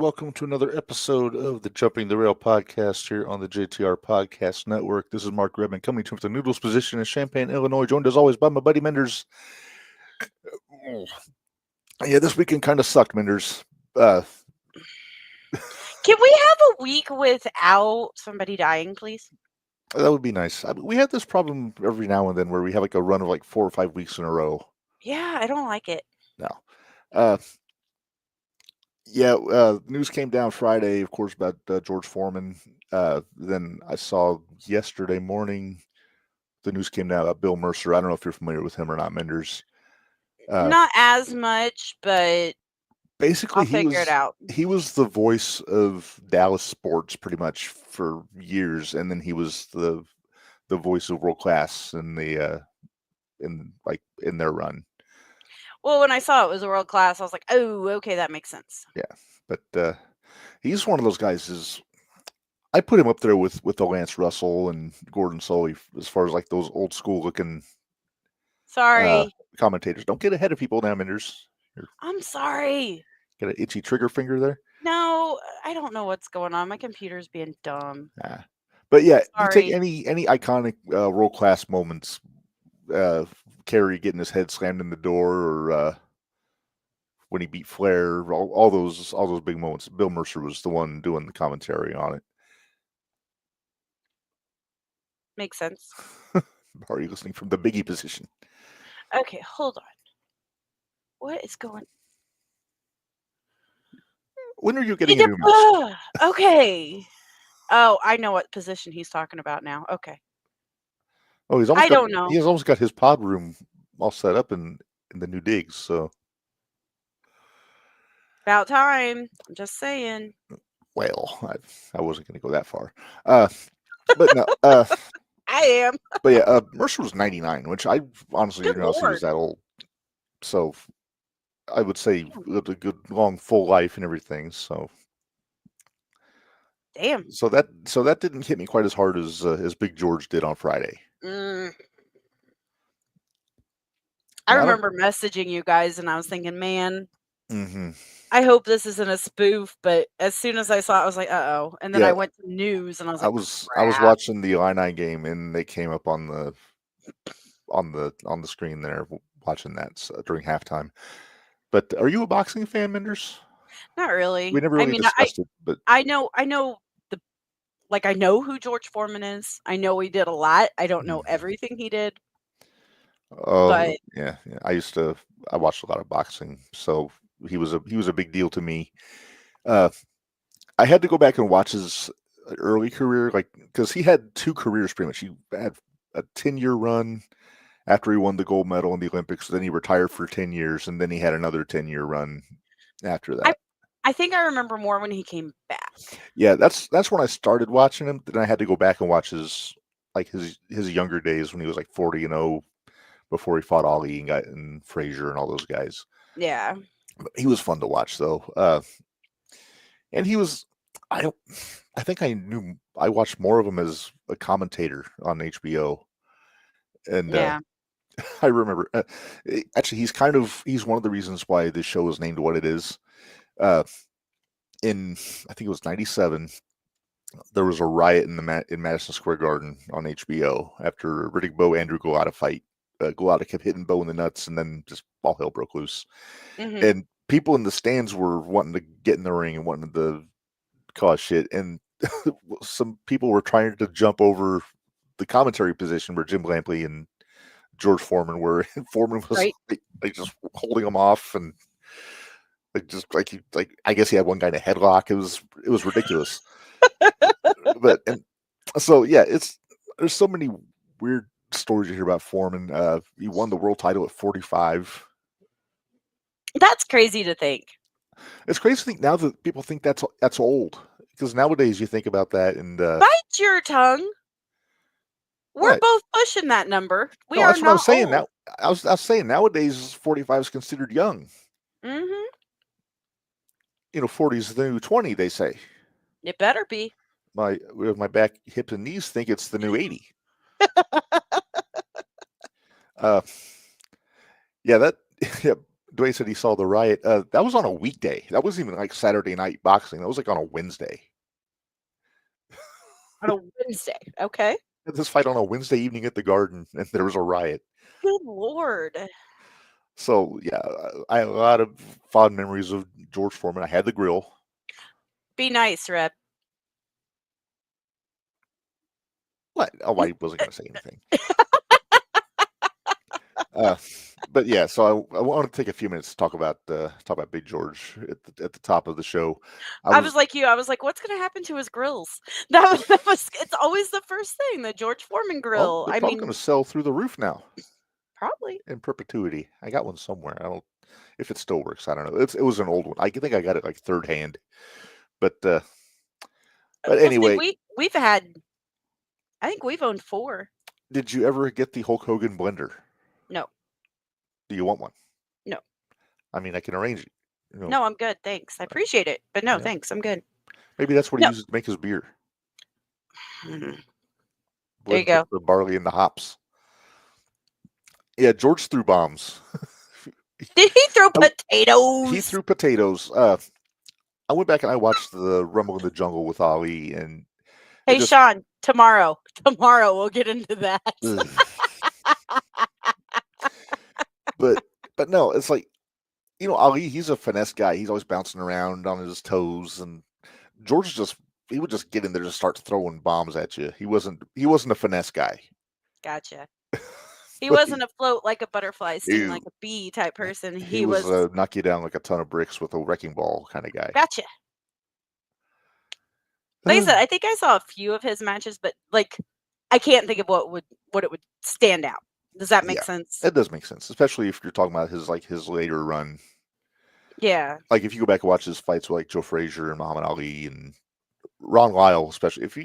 welcome to another episode of the Jumping the Rail podcast here on the JTR Podcast Network. This is Mark Redman coming to you from the Noodles position in Champaign, Illinois, joined as always by my buddy Minderz. Yeah, this weekend kind of sucked, Minderz. Can we have a week without somebody dying, please? That would be nice. We have this problem every now and then where we have like a run of like 4 or 5 weeks in a row. Yeah, I don't like it. No. News came down Friday, of course, about George Foreman. Then I saw yesterday morning the news came down about Bill Mercer. I don't know if you're familiar with him or not, Minderz. Not as much, but basically I'll figure it out. He was the voice of Dallas sports pretty much for years, and then he was the voice of World Class in their run. Well, when I saw it was a World Class, I was like, oh, okay, that makes sense. Yeah, but he's one of those guys. I put him up there with the Lance Russell and Gordon Sully as far as like those old school looking. Sorry, commentators. Don't get ahead of people now, Minderz. I'm sorry. Got an itchy trigger finger there? No, I don't know what's going on. My computer's being dumb. But yeah, you take any iconic World Class moments. Kerry getting his head slammed in the door, or when he beat Flair, all those big moments. Bill Mercer was the one doing the commentary on it. Makes sense. Are you listening from the Biggie position? Okay, hold on. What is going? When are you getting a new mouse? Okay. Oh, I know what position he's talking about now. Okay. Oh, he's almost got his pod room all set up in the new digs. So about time. I'm just saying. Well, I wasn't going to go that far, but no. I am. But yeah, Mercer was 99, which I honestly didn't realize he was that old. So I would say he lived a good, long, full life and everything. So damn. So that didn't hit me quite as hard as Big George did on Friday. I remember messaging you guys, and I was thinking, man, mm-hmm. I hope this isn't a spoof. But as soon as I saw it, I was like, uh-oh. And then I went to news, and I was like, I was watching the Illini game, and they came up on the screen there, watching that during halftime. But are you a boxing fan, Minderz? Not really. We never really discussed it, but I know I know who George Foreman is. I know he did a lot. I don't know everything he did. Oh, yeah. I watched a lot of boxing, so he was a big deal to me. I had to go back and watch his early career, because he had 2 careers pretty much. He had a 10-year run after he won the gold medal in the Olympics. Then he retired for 10 years, and then he had another 10-year run after that. I think I remember more when he came back. Yeah, that's when I started watching him. Then I had to go back and watch his younger days when he was like 40-0 before he fought Ali and Frazier and all those guys. Yeah. He was fun to watch though. And he was I think I watched more of him as a commentator on HBO. And yeah. I remember actually he's one of the reasons why this show is named what it is. In I think it was 97, there was a riot in Madison Square Garden on HBO after Riddick Bowe Andrew Golota fight. Golota kept hitting Bowe in the nuts, and then just all hell broke loose. Mm-hmm. And people in the stands were wanting to get in the ring and wanting to cause shit. And some people were trying to jump over the commentary position where Jim Lampley and George Foreman were. And Foreman was like just holding them off, and I guess he had one guy in a headlock. It was ridiculous. So yeah, there's so many weird stories you hear about Foreman. He won the world title at 45. That's crazy to think. It's crazy to think now that people think that's old, because nowadays you think about that and bite your tongue. We're both pushing that number. That's what I was saying. Now I was saying nowadays 45 is considered young. Mm-hmm. 40 is the new 20, they say. It better be. My back, hips, and knees think it's the new 80. Dwayne said he saw the riot. That was on a weekday. That wasn't even like Saturday night boxing. That was like on a Wednesday. On a Wednesday, okay. This fight on a Wednesday evening at the Garden, and there was a riot. Good Lord. So yeah, I have a lot of fond memories of George Foreman. I had the grill. Be nice, Reb. What? Oh, I wasn't going to say anything. But yeah, so I want to take a few minutes to talk about Big George at the top of the show. I was like you. I was like, what's going to happen to his grills? That was. It's always the first thing, the George Foreman grill. They're probably going to sell through the roof now. Probably in perpetuity. I got one somewhere. I don't if it still works. I don't know. It was an old one. I think I got it like third hand. But anyway, we've had. I think we've owned 4. Did you ever get the Hulk Hogan blender? No. Do you want one? No. I mean, I can arrange it. No, I'm good. Thanks. I appreciate it. But no, thanks. I'm good. Maybe that's what he uses to make his beer. Mm-hmm. There you go. The barley and the hops. Yeah, George threw bombs. Did he throw potatoes? He threw potatoes. I went back and I watched the Rumble in the Jungle with Ali. And hey, Sean, tomorrow we'll get into that. But no, it's like, Ali, he's a finesse guy. He's always bouncing around on his toes, and George he would just get in there and start throwing bombs at you. He wasn't a finesse guy. Gotcha. He wasn't afloat like a butterfly, sting like a bee type person. He was knock you down like a ton of bricks with a wrecking ball kind of guy. Gotcha. Like I said, I think I saw a few of his matches, but like I can't think of what it would stand out. Does that make sense? It does make sense, especially if you're talking about his later run. Yeah. Like if you go back and watch his fights with like Joe Frazier and Muhammad Ali and Ron Lyle, especially if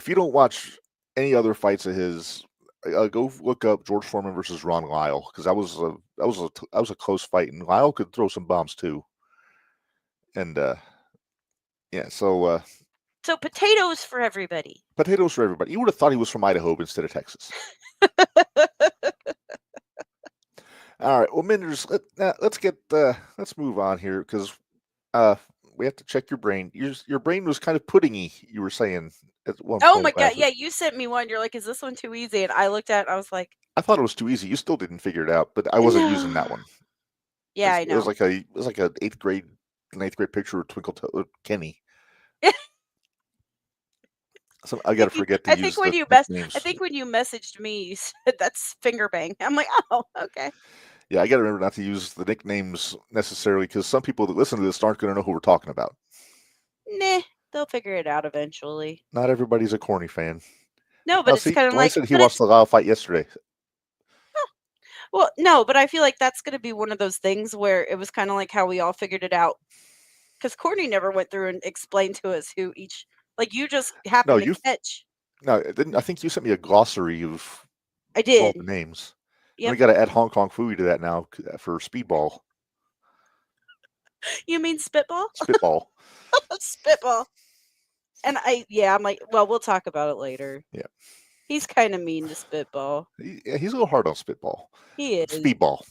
you don't watch any other fights of his, go look up George Foreman versus Ron Lyle, because that was a close fight, and Lyle could throw some bombs too. And so potatoes for everybody. Potatoes for everybody. You would have thought he was from Idaho instead of Texas. All right. Well, Minderz, let's move on here, because we have to check your brain. Your brain was kind of puddingy, you were saying at one point. Oh my God. Yeah, you sent me one. You're like, is this one too easy? And I looked at it, I was like, I thought it was too easy. You still didn't figure it out, but I wasn't using that one. Yeah, I know. It was like an eighth grade picture of Twinkle Kenny. So I gotta forget to use the nicknames. I think when you messaged me, you said that's finger bang. I'm like, oh, okay. Yeah, I gotta remember not to use the nicknames necessarily, because some people that listen to this aren't gonna know who we're talking about. Nah, they'll figure it out eventually. Not everybody's a corny fan. No, but it's kind of like, I said he watched the Lyle fight yesterday. Well, no, but I feel like that's going to be one of those things where it was kind of like how we all figured it out, because Courtney never went through and explained to us who each, like, you just happened to catch. No, I think you sent me a glossary of I did all the names. Yep. We got to add Hong Kong Phooey to that now for Speedball. You mean Spitball? Spitball. Spitball. And I'm like, well, we'll talk about it later. Yeah. He's kind of mean to Spitball. He's a little hard on Spitball. He is. Speedball.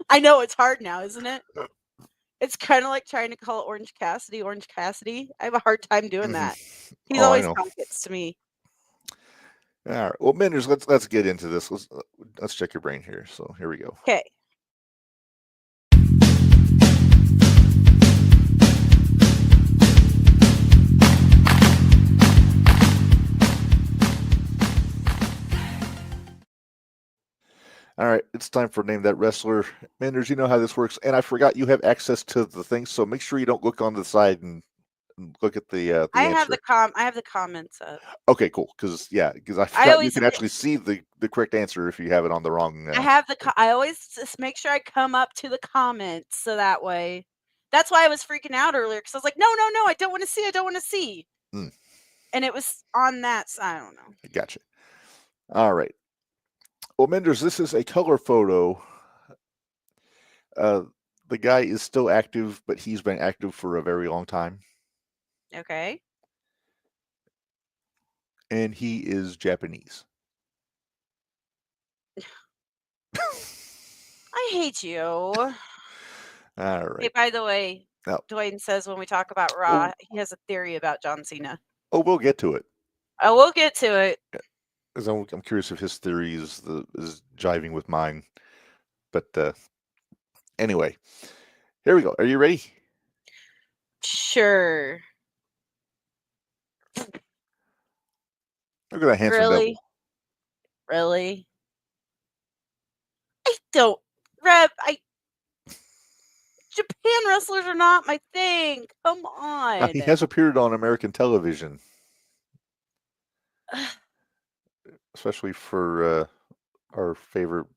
I know, it's hard now, isn't it? It's kind of like trying to call Orange Cassidy. I have a hard time doing that. He's always pockets to me. All right. Well, Minderz, let's get into this. Let's check your brain here. So here we go. Okay. All right, it's time for Name That Wrestler. Minderz, you know how this works, and I forgot you have access to the thing, so make sure you don't look on the side and look at the I answer. have the comments up. Okay, cool. Because I forgot you can actually see the correct answer if you have it on the wrong. I always just make sure I come up to the comments, so that way. That's why I was freaking out earlier, because I was like, no, I don't want to see. Mm. And it was on that side. I don't know. Gotcha. All right. Well, Minderz, this is a color photo. The guy is still active, but he's been active for a very long time. Okay. And he is Japanese. I hate you. All Hey, right. by the way, Now, Dwayne says when we talk about Raw, oh, he has a theory about John Cena. we'll get to it. Oh, we'll get to it. Because I'm curious if his theory is jiving with mine. But anyway, here we go. Are you ready? Sure. Look at that handsome Really? devil. Really? I don't. Reb, Japan wrestlers are not my thing. Come Now, on. he has appeared on American television, especially for our favorite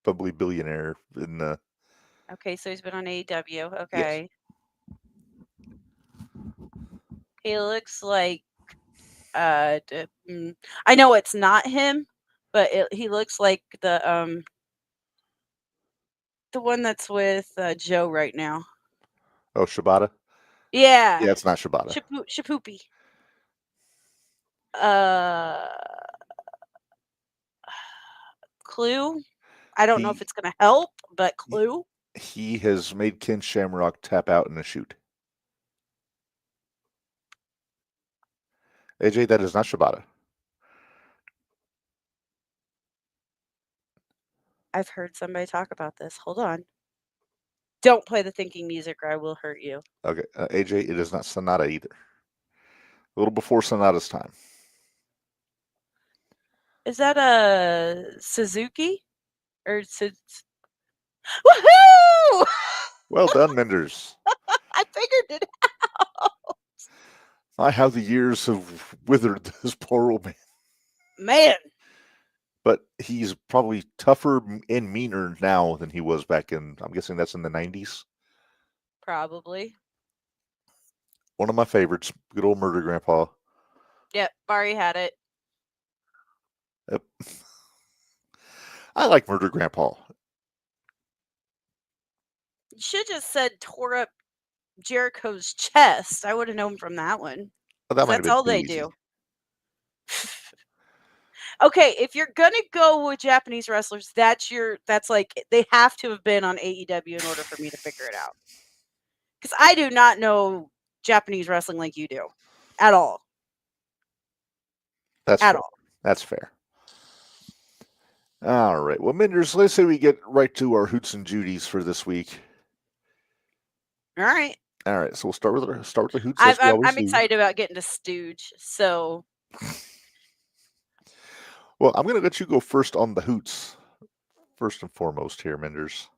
bubbly billionaire in the. Okay, so he's been on AEW. Yes. Okay. He looks like I know it's not him, but he looks like the one that's with Joe right now. Oh, Shibata? Yeah. Yeah, it's not Shibata. Shapoopy. Clue? I don't know if it's going to help, but Clue? He has made Ken Shamrock tap out in a shoot. AJ, that is not Shibata. I've heard somebody talk about this. Hold on. Don't play the thinking music or I will hurt you. Okay, AJ, it is not Sonata either. A little before Sonata's time. Is that a Suzuki? Or Woohoo! Well done, Minderz. I figured it out. My, how the years have withered this poor old man. Man. But he's probably tougher and meaner now than he was back in, I'm guessing that's in the 90s. Probably. One of my favorites, good old Murder Grandpa. Yep, Barry had it. Yep. I like Murder Grandpa. You should have just said tore up Jericho's chest. I would have known from that one. Well, That's all they do. Okay, if you're gonna go with Japanese wrestlers, that's like they have to have been on AEW in order for me to figure it out. Because I do not know Japanese wrestling like you do, at all. That's fair. That's fair. All right. Well, Minderz, let's say we get right to our hoots and judies for this week. All right. All right. So we'll start with the hoots. I'm excited about getting to Stooge. So. Well, I'm going to let you go first on the hoots. First and foremost here, Minderz.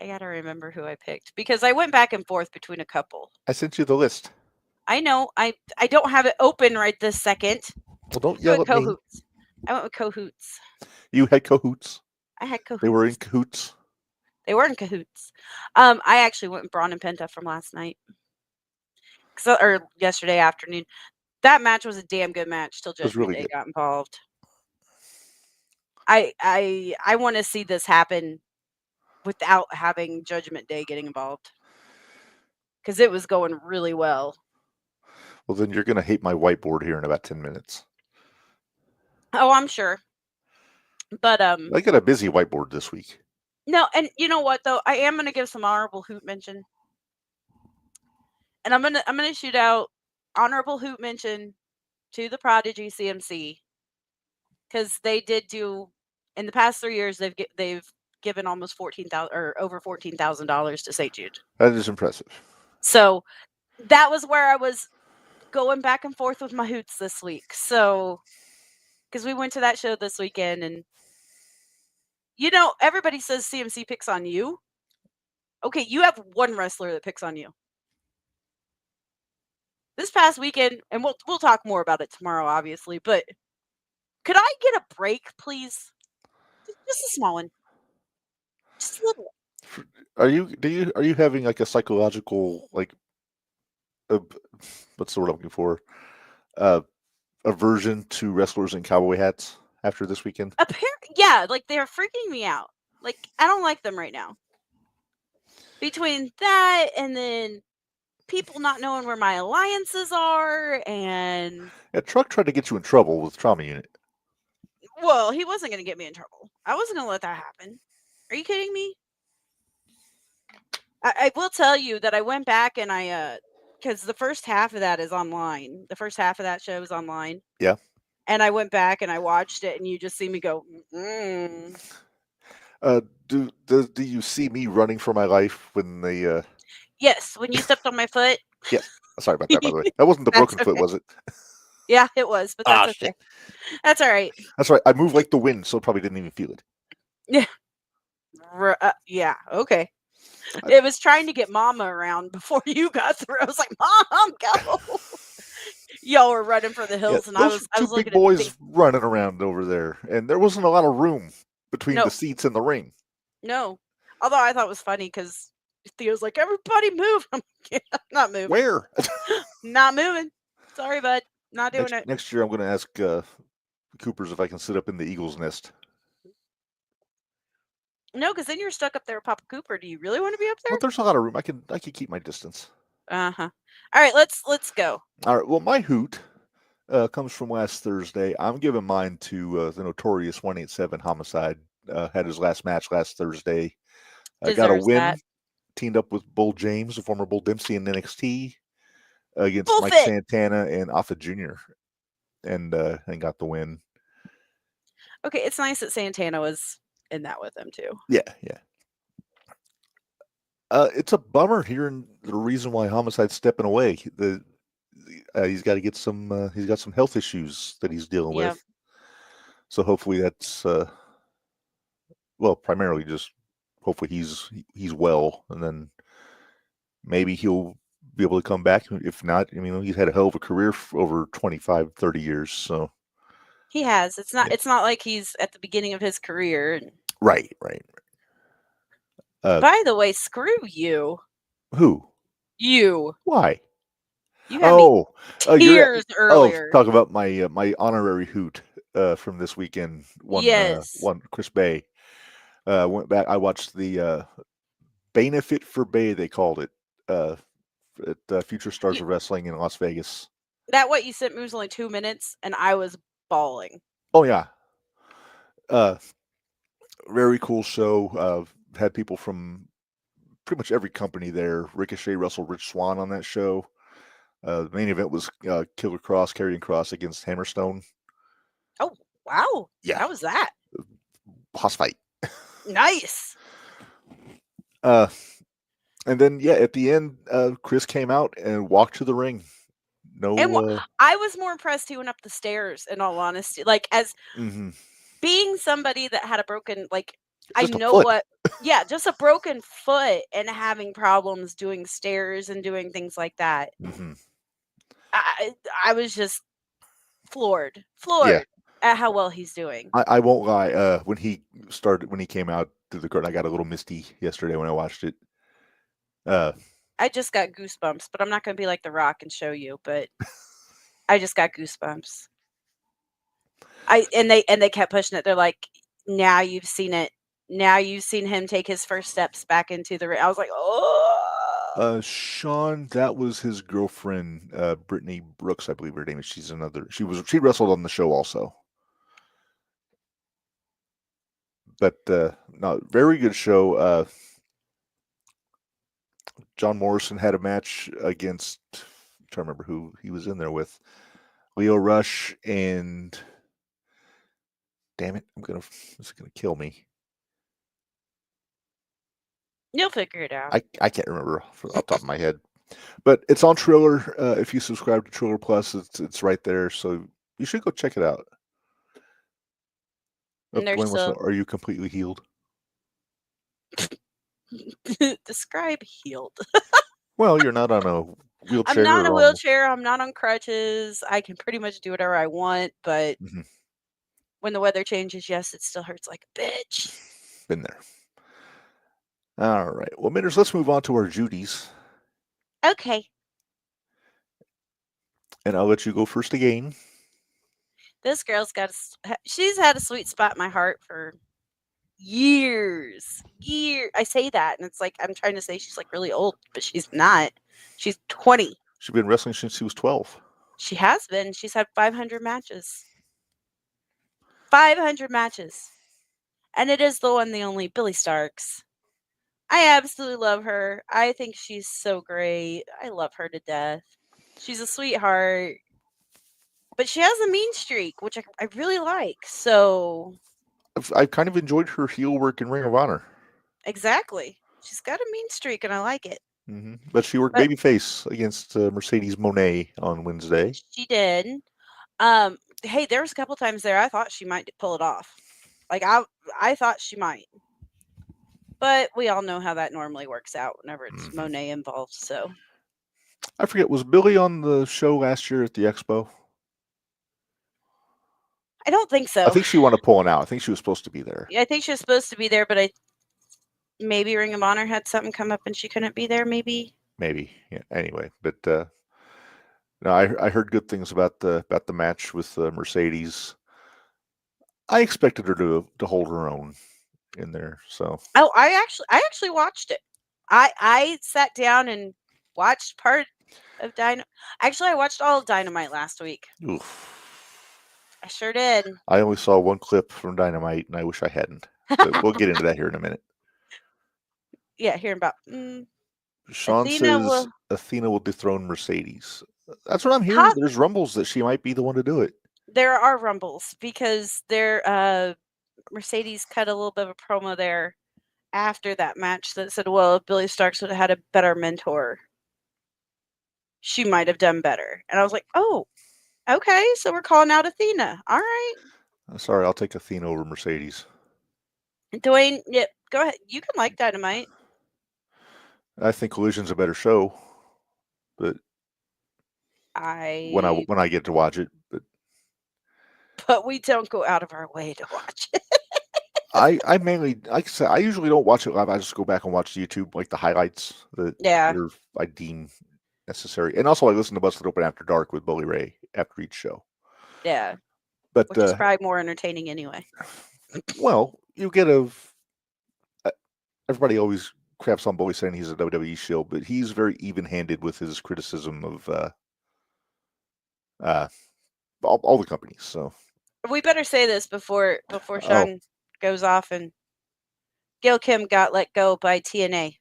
I got to remember who I picked because I went back and forth between a couple. I sent you the list. I know. I don't have it open right this second. Well, don't yell at me. I went with cahoots. You had cahoots. I had cahoots. They were in cahoots. They were in cahoots. I actually went with Braun and Penta from last night. Or yesterday afternoon. That match was a damn good match till Judgment Day got involved. I want to see this happen without having Judgment Day getting involved. Because it was going really well. Well, then you're going to hate my whiteboard here in about 10 minutes. Oh, I'm sure. But I got a busy whiteboard this week. No, and you know what though? I am going to give some honorable hoot mention. And I'm gonna shoot out honorable hoot mention to the Prodigy CMC. Because they did do in the past 3 years they've given almost $14,000 or over $14,000 to St. Jude. That is impressive. So that was where I was going back and forth with my hoots this week. So because we went to that show this weekend and everybody says CMC picks on you. Okay, you have one wrestler that picks on you. This past weekend, and we'll talk more about it tomorrow, obviously, but could I get a break, please? Just a small one. Just a little. Are you having like a psychological what's the word I'm looking for? Aversion to wrestlers in cowboy hats after this weekend? Apparently, yeah, like they're freaking me out. Like I don't like them right now. Between that and then people not knowing where my alliances are and Truck tried to get you in trouble with Trauma Unit. Well, he wasn't going to get me in trouble. I wasn't going to let that happen. Are you kidding me? I will tell you that I went back and because the first half of that is online. The first half of that show is online. Yeah. And I went back and I watched it, and you just see me go, Do you see me running for my life when they? Yes, when you stepped on my foot. Yes. Sorry about that. By the way, that wasn't the That's broken foot, okay. was it? Yeah, it was, but that's Ah, okay. shit. That's all right. That's right. I moved like the wind, so probably didn't even feel it. Yeah. Yeah. Okay. It was trying to get Mama around before you got through. I was like, Mom, go. Y'all were running for the hills, and I was Two looking big at boys running around over there, and there wasn't a lot of room between No. the seats and the ring. No. Although I thought it was funny because Theo's like, everybody move. I'm like, yeah, I'm not moving. Where? Not moving. Sorry, bud. Not doing it. Next year, I'm going to ask Coopers if I can sit up in the eagle's nest. No, because then you're stuck up there with Papa Cooper. Do you really want to be up there? Well, there's a lot of room. I can keep my distance. Uh-huh. All right, let's go. All right. Well, my hoot comes from last Thursday. I'm giving mine to the notorious 187 Homicide. Had his last match last Thursday. Got a win. That. Teamed up with Bull James, the former Bull Dempsey in NXT, against Bull Mike Fit. Santana and Alpha Jr. and got the win. Okay, it's nice that Santana was in that with him too. Yeah. It's a bummer hearing the reason why Homicide's stepping away. He's got to get some. He's got some health issues that he's dealing with. So hopefully that's primarily just hopefully he's well, and then maybe he'll be able to come back. If not, I mean, he's had a hell of a career for over 25, 30 years. So he has. It's not like he's at the beginning of his career. Right. By the way, screw you. Who? You. Why? You had me tears earlier. Talk about my my honorary hoot from this weekend. One Chris Bay. Went back. I watched the Benefit for Bay. They called it at Future Stars of Wrestling in Las Vegas. That what you sent me was only 2 minutes, and I was bawling. Oh yeah. Very cool show. Had people from pretty much every company there. Ricochet wrestled Rich Swann on that show. The main event was Killer Cross, Karrion Kross against Hammerstone. Oh, wow. Yeah. How was that? Boss fight. Nice. And then, at the end, Chris came out and walked to the ring. I was more impressed he went up the stairs, in all honesty. Like, as being somebody that had a broken, just a broken foot and having problems doing stairs and doing things like that. I was just floored at how well he's doing. I won't lie. When he came out through the curtain, I got a little misty yesterday when I watched it. I just got goosebumps, but I'm not going to be like The Rock and show you, but I just got goosebumps. And they kept pushing it. They're like, now you've seen it. Now you've seen him take his first steps back into the ring. I was like, oh. Sean, that was his girlfriend, Brittany Brooks, I believe her name is. She wrestled on the show also. But no, very good show. John Morrison had a match against, I'm trying to remember who he was in there with. Leo Rush and, damn it, this is gonna kill me. You'll figure it out. I can't remember off the top of my head, but it's on Triller. If you subscribe to Triller Plus, it's right there. So you should go check it out. Are you completely healed? Describe healed. Well, you're not on a wheelchair. I'm not on a wheelchair. I'm not on crutches. I can pretty much do whatever I want, but when the weather changes, yes, it still hurts like a bitch. Been there. All right. Well, Minderz, let's move on to our Judies. Okay. And I'll let you go first again. This girl's she's had a sweet spot in my heart for years. I say that, and it's like I'm trying to say she's like really old, but she's not. She's 20. She's been wrestling since she was 12. She has been. She's had 500 matches. 500 matches. And it is the one, the only Billy Starks. I absolutely love her. I think she's so great. I love her to death. She's a sweetheart. But she has a mean streak, which I really like. So I've kind of enjoyed her heel work in Ring of Honor. exactly. She's got a mean streak, and I like it. But she worked But babyface against Mercedes Moné on Wednesday. she did. Hey, there was a couple times there I thought she might pull it off. Like I thought she might. But we all know how that normally works out whenever it's Monet involved. So I forget, was Billy on the show last year at the Expo? I don't think so. I think she wound up pulling out. I think she was supposed to be there. Yeah, I think she was supposed to be there, but maybe Ring of Honor had something come up and she couldn't be there. Maybe. Yeah. Anyway, but no, I heard good things about the match with Mercedes. I expected her to hold her own in there. So I actually watched it. I sat down and watched part of Dynamite. Actually, I watched all of Dynamite last week. oof. I sure did. I only saw one clip from Dynamite, and I wish I hadn't. But we'll get into that here in a minute. Yeah, hearing about. Sean Athena says Athena will dethrone Mercedes. That's what I'm hearing. There's rumbles that she might be the one to do it. There are rumbles because Mercedes cut a little bit of a promo there after that match that said, well, if Billy Starks would have had a better mentor, she might have done better. And I was like, oh, okay, so we're calling out Athena. All right. Sorry, I'll take Athena over Mercedes. Dwayne, yeah, go ahead. You can like Dynamite. I think Collision's a better show, but when I get to watch it, but we don't go out of our way to watch it. I mainly, like I said, I usually don't watch it live. I just go back and watch YouTube, like the highlights that I deem necessary, and also I listen to Busted Open After Dark with Bully Ray after each show. Yeah, but which is probably more entertaining anyway. Well, you get everybody always craps on Bully saying he's a WWE shield, but he's very even-handed with his criticism of all the companies. So we better say this before Sean goes off and Gail Kim got let go by TNA.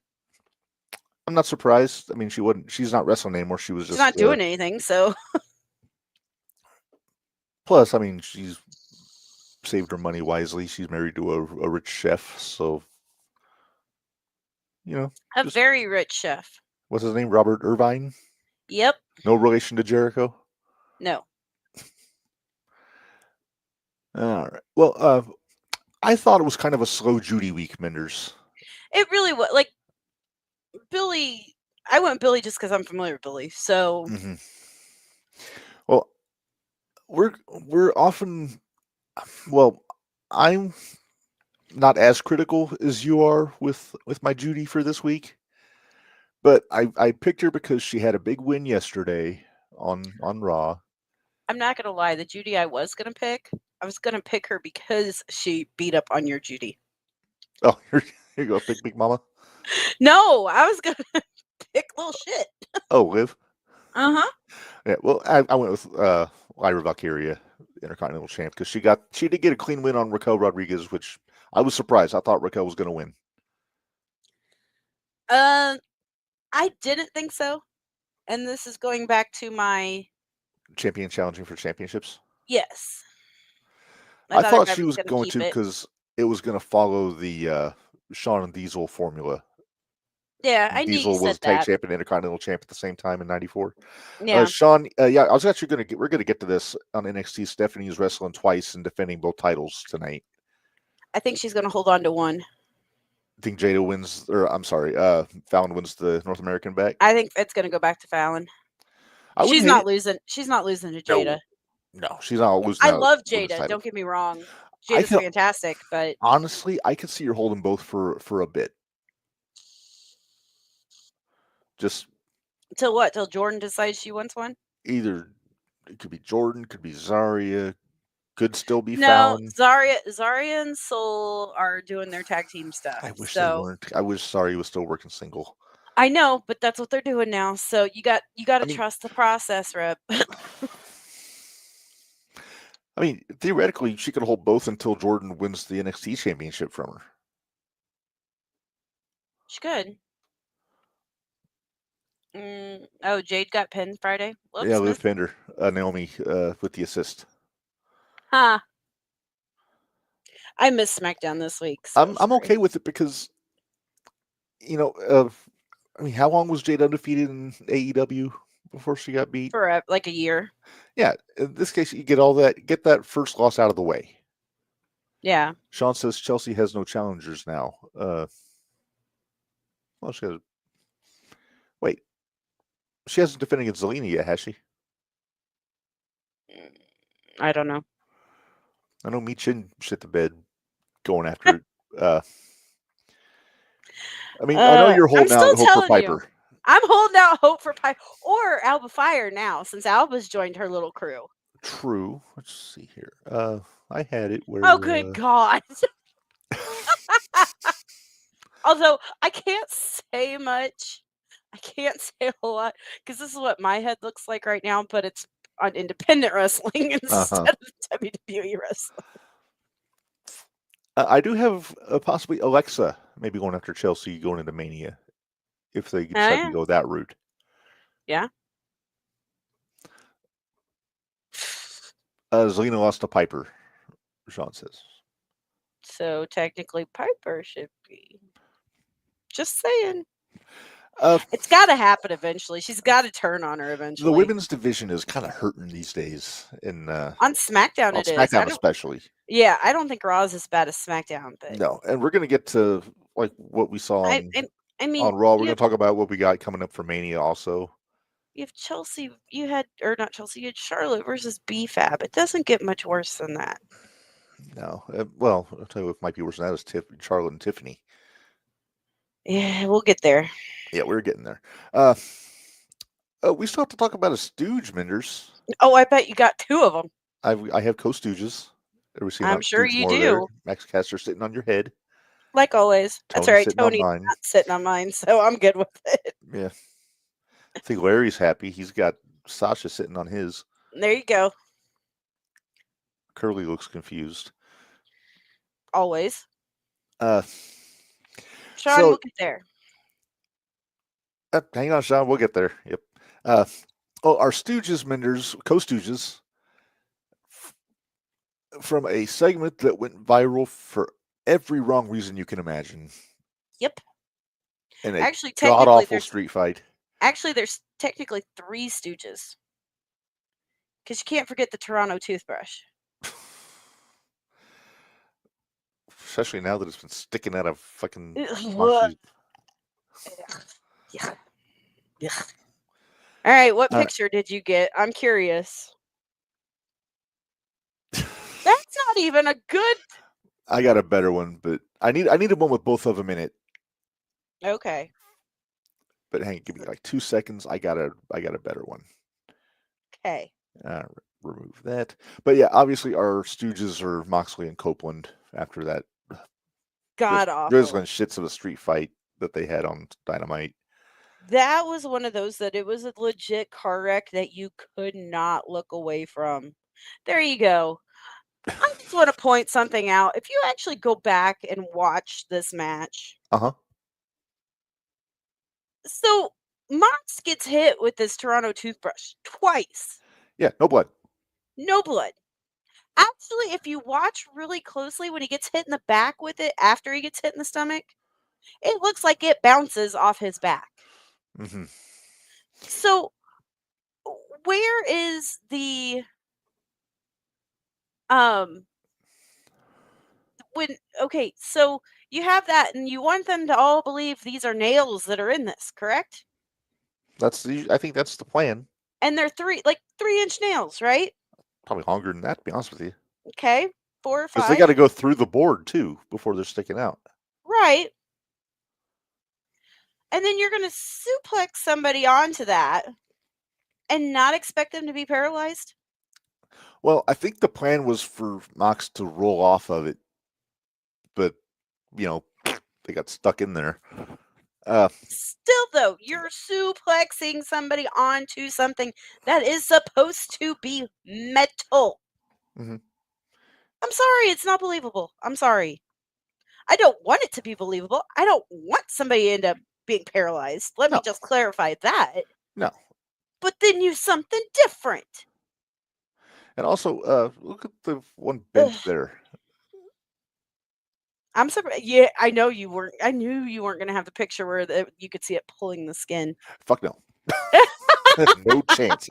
I'm not surprised. I mean, she's not wrestling anymore. She's just not doing anything. So plus, I mean, she's saved her money wisely. She's married to a rich chef, so a very rich chef. What's his name? Robert Irvine? Yep. No relation to Jericho? No. All right. Well, I thought it was kind of a slow Judy week, Minderz. It really was. Like, Billy, I went Billy just because I'm familiar with Billy. So, well, we're often, well, I'm not as critical as you are with my Judy for this week, but I picked her because she had a big win yesterday on Raw. I'm not gonna lie, the Judy I was gonna pick, I was gonna pick her because she beat up on your Judy. Oh, here you go, pick Big Mama. No, I was gonna pick little shit. Oh, Liv. Uh-huh. Yeah, well, I went with Lyra Valkyria, Intercontinental Champ, because she did get a clean win on Raquel Rodriguez, which I was surprised. I thought Raquel was going to win. I didn't think so, and this is going back to my champion challenging for championships. Yes, I thought she was going to because it was going to follow the Shawn and Diesel formula. Yeah, I knew you said that. Diesel was tag champ and Intercontinental champ at the same time in '94. Yeah, Shawn. Yeah, I was actually we're going to get to this on NXT. Stephanie's wrestling twice and defending both titles tonight. I think she's going to hold on to one. I think Jada wins, or I'm sorry, Fallon wins the North American back. I think it's going to go back to Fallon. She's not losing. She's not losing to Jada. No, she's not losing. I love Jada. Don't get me wrong. Jada's fantastic, but honestly, I could see her holding both for a bit. Just till what? Till Jordan decides she wants one? Either it could be Jordan, could be Zarya, could still be Fallon. Zarya and Soul are doing their tag team stuff. I wish they weren't. I wish Zarya was still working single. I know, but that's what they're doing now. So you got to trust the process, Reb. mean, theoretically, she could hold both until Jordan wins the NXT championship from her. She could. Oh, Jade got pinned Friday. Whoops, Yeah, Liv pinned her, Naomi, with the assist. Huh. I missed SmackDown this week. So I'm okay with it because, I mean, how long was Jade undefeated in AEW before she got beat? For like a year. Yeah, in this case, you get that first loss out of the way. Yeah. Sean says Chelsea has no challengers now. Well, wait. She hasn't defended against Zelina yet, has she? I don't know. I know Michin shit the bed going after it. I mean, I know you're holding out hope for Piper. I'm holding out hope for Piper or Alba Fire now, since Alba's joined her little crew. True. Let's see here. I had it where. Oh, good God. Although I can't say much. I can't say a whole lot because this is what my head looks like right now, but it's on independent wrestling instead of WWE wrestling. I do have possibly Alexa maybe going after Chelsea going into Mania if they decide to go that route. Yeah. Zelina lost to Piper, Sean says. So technically Piper should be. Just saying. It's got to happen eventually. She's got to turn on her eventually. The women's division is kind of hurting these days. On SmackDown, it is. SmackDown especially. Yeah, I don't think Raw is as bad as SmackDown. But no, and we're going to get to like what we saw on Raw. We're going to talk about what we got coming up for Mania also. You have Chelsea. You had Charlotte versus BFAB. It doesn't get much worse than that. No. Well, I'll tell you what might be worse than that is Charlotte and Tiffany. Yeah, we'll get there. Yeah, we're getting there. We still have to talk about a stooge, Minderz. Oh, I bet you got two of them. I have co-stooges. I'm sure you do. There? Max Caster sitting on your head. Like always. That's all right. Tony's not sitting on mine, so I'm good with it. Yeah. I think Larry's happy. He's got Sasha sitting on his. There you go. Curly looks confused. Always. Sean, we'll get there. Hang on, Sean. We'll get there. Yep. Our stooges, Minderz, co-stooges, from a segment that went viral for every wrong reason you can imagine. Yep. And a god-awful street fight. Actually, there's technically 3 stooges. Because you can't forget the Toronto toothbrush. Especially now that it's been sticking out of fucking... Yeah. All right, what picture did you get? I'm curious. That's not even a good... I got a better one, but I needed one with both of them in it. Okay. But hang, give me like 2 seconds. I got a better one. Okay. Remove that. But yeah, obviously our stooges are Moxley and Copeland after that god awful drizzling shits of a street fight that they had on Dynamite. That was one of those that it was a legit car wreck that you could not look away from. There you go. I just want to point something out. If you actually go back and watch this match. So Mox gets hit with this Toronto toothbrush twice. Yeah, no blood. No blood. Actually, if you watch really closely when he gets hit in the back with it after he gets hit in the stomach, it looks like it bounces off his back. Mm-hmm. So, where is the so you have that, and you want them to all believe these are nails that are in this, correct? I think that's the plan. And they're 3-inch nails, right? Probably longer than that, to be honest with you. Okay, 4 or 5. Because they got to go through the board too before they're sticking out. Right. And then you're going to suplex somebody onto that and not expect them to be paralyzed? Well, I think the plan was for Mox to roll off of it, but, they got stuck in there. Still, though, you're suplexing somebody onto something that is supposed to be metal. Mm-hmm. I'm sorry, it's not believable. I'm sorry. I don't want it to be believable. I don't want somebody to end up being paralyzed. Let me just clarify that. No. But then use something different. And also, look at the one bench there. I'm surprised. Yeah, I know you weren't. I knew you weren't going to have the picture where you could see it pulling the skin. Fuck no. No chance.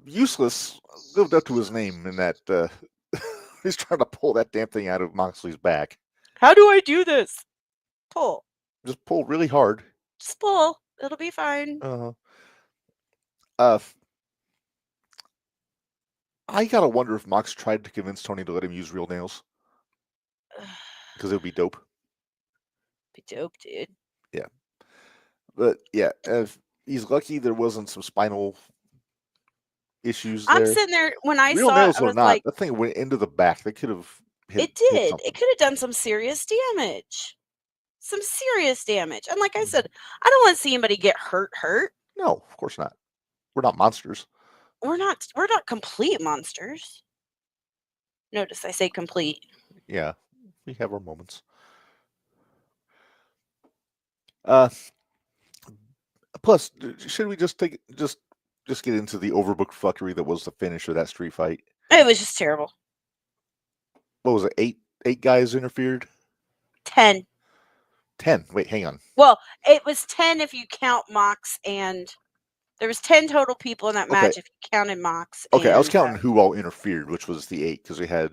Useless lived up to his name in that he's trying to pull that damn thing out of Moxley's back. How do I do this? Pull. Just pull really hard. Just pull. It'll be fine. I gotta wonder if Mox tried to convince Tony to let him use real nails. Because it would be dope. Be dope, dude. Yeah. But yeah, if he's lucky there wasn't some spinal issues there. I'm sitting there when I real saw nails it, I or was not, like, that thing went into the back. They could have it did. It could have done some serious damage. Some serious damage. And like I said, I don't want to see anybody get hurt. No, of course not. We're not monsters. We're not complete monsters. Notice I say complete. Yeah, we have our moments. Plus, should we just get into the overbooked fuckery that was the finish of that street fight? It was just terrible. What was it? Eight guys interfered? 10. 10. Wait, hang on. Well, it was 10 if you count Mox, and there was 10 total people in that match if you counted Mox. Okay, I was counting who all interfered, which was the 8, because we had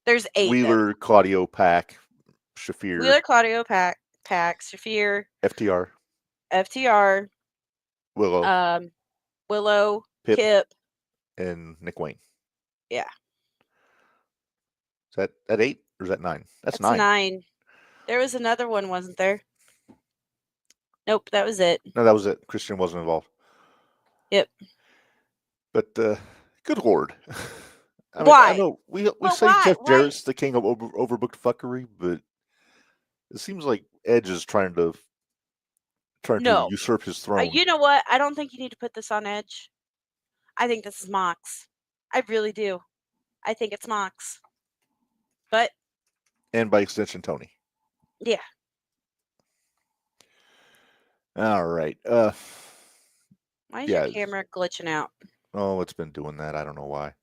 there's 8. Wheeler, Claudio, Pac, Shafir. Wheeler, Claudio, Pac, Shafir, FTR, Willow, Kip, and Nick Wayne. Yeah. Is that 8 or is that 9? That's 9. 9. There was another one, wasn't there? Nope, that was it. No, that was it. Christian wasn't involved. Yep. But good lord. Why? I know we say Jeff Jarrett's the king of overbooked fuckery, but it seems like Edge is trying to usurp his throne. You know what? I don't think you need to put this on Edge. I think this is Mox. I really do. I think it's Mox. But and by extension, Tony. Yeah. All right. Why is your camera glitching out? Oh, it's been doing that. I don't know why.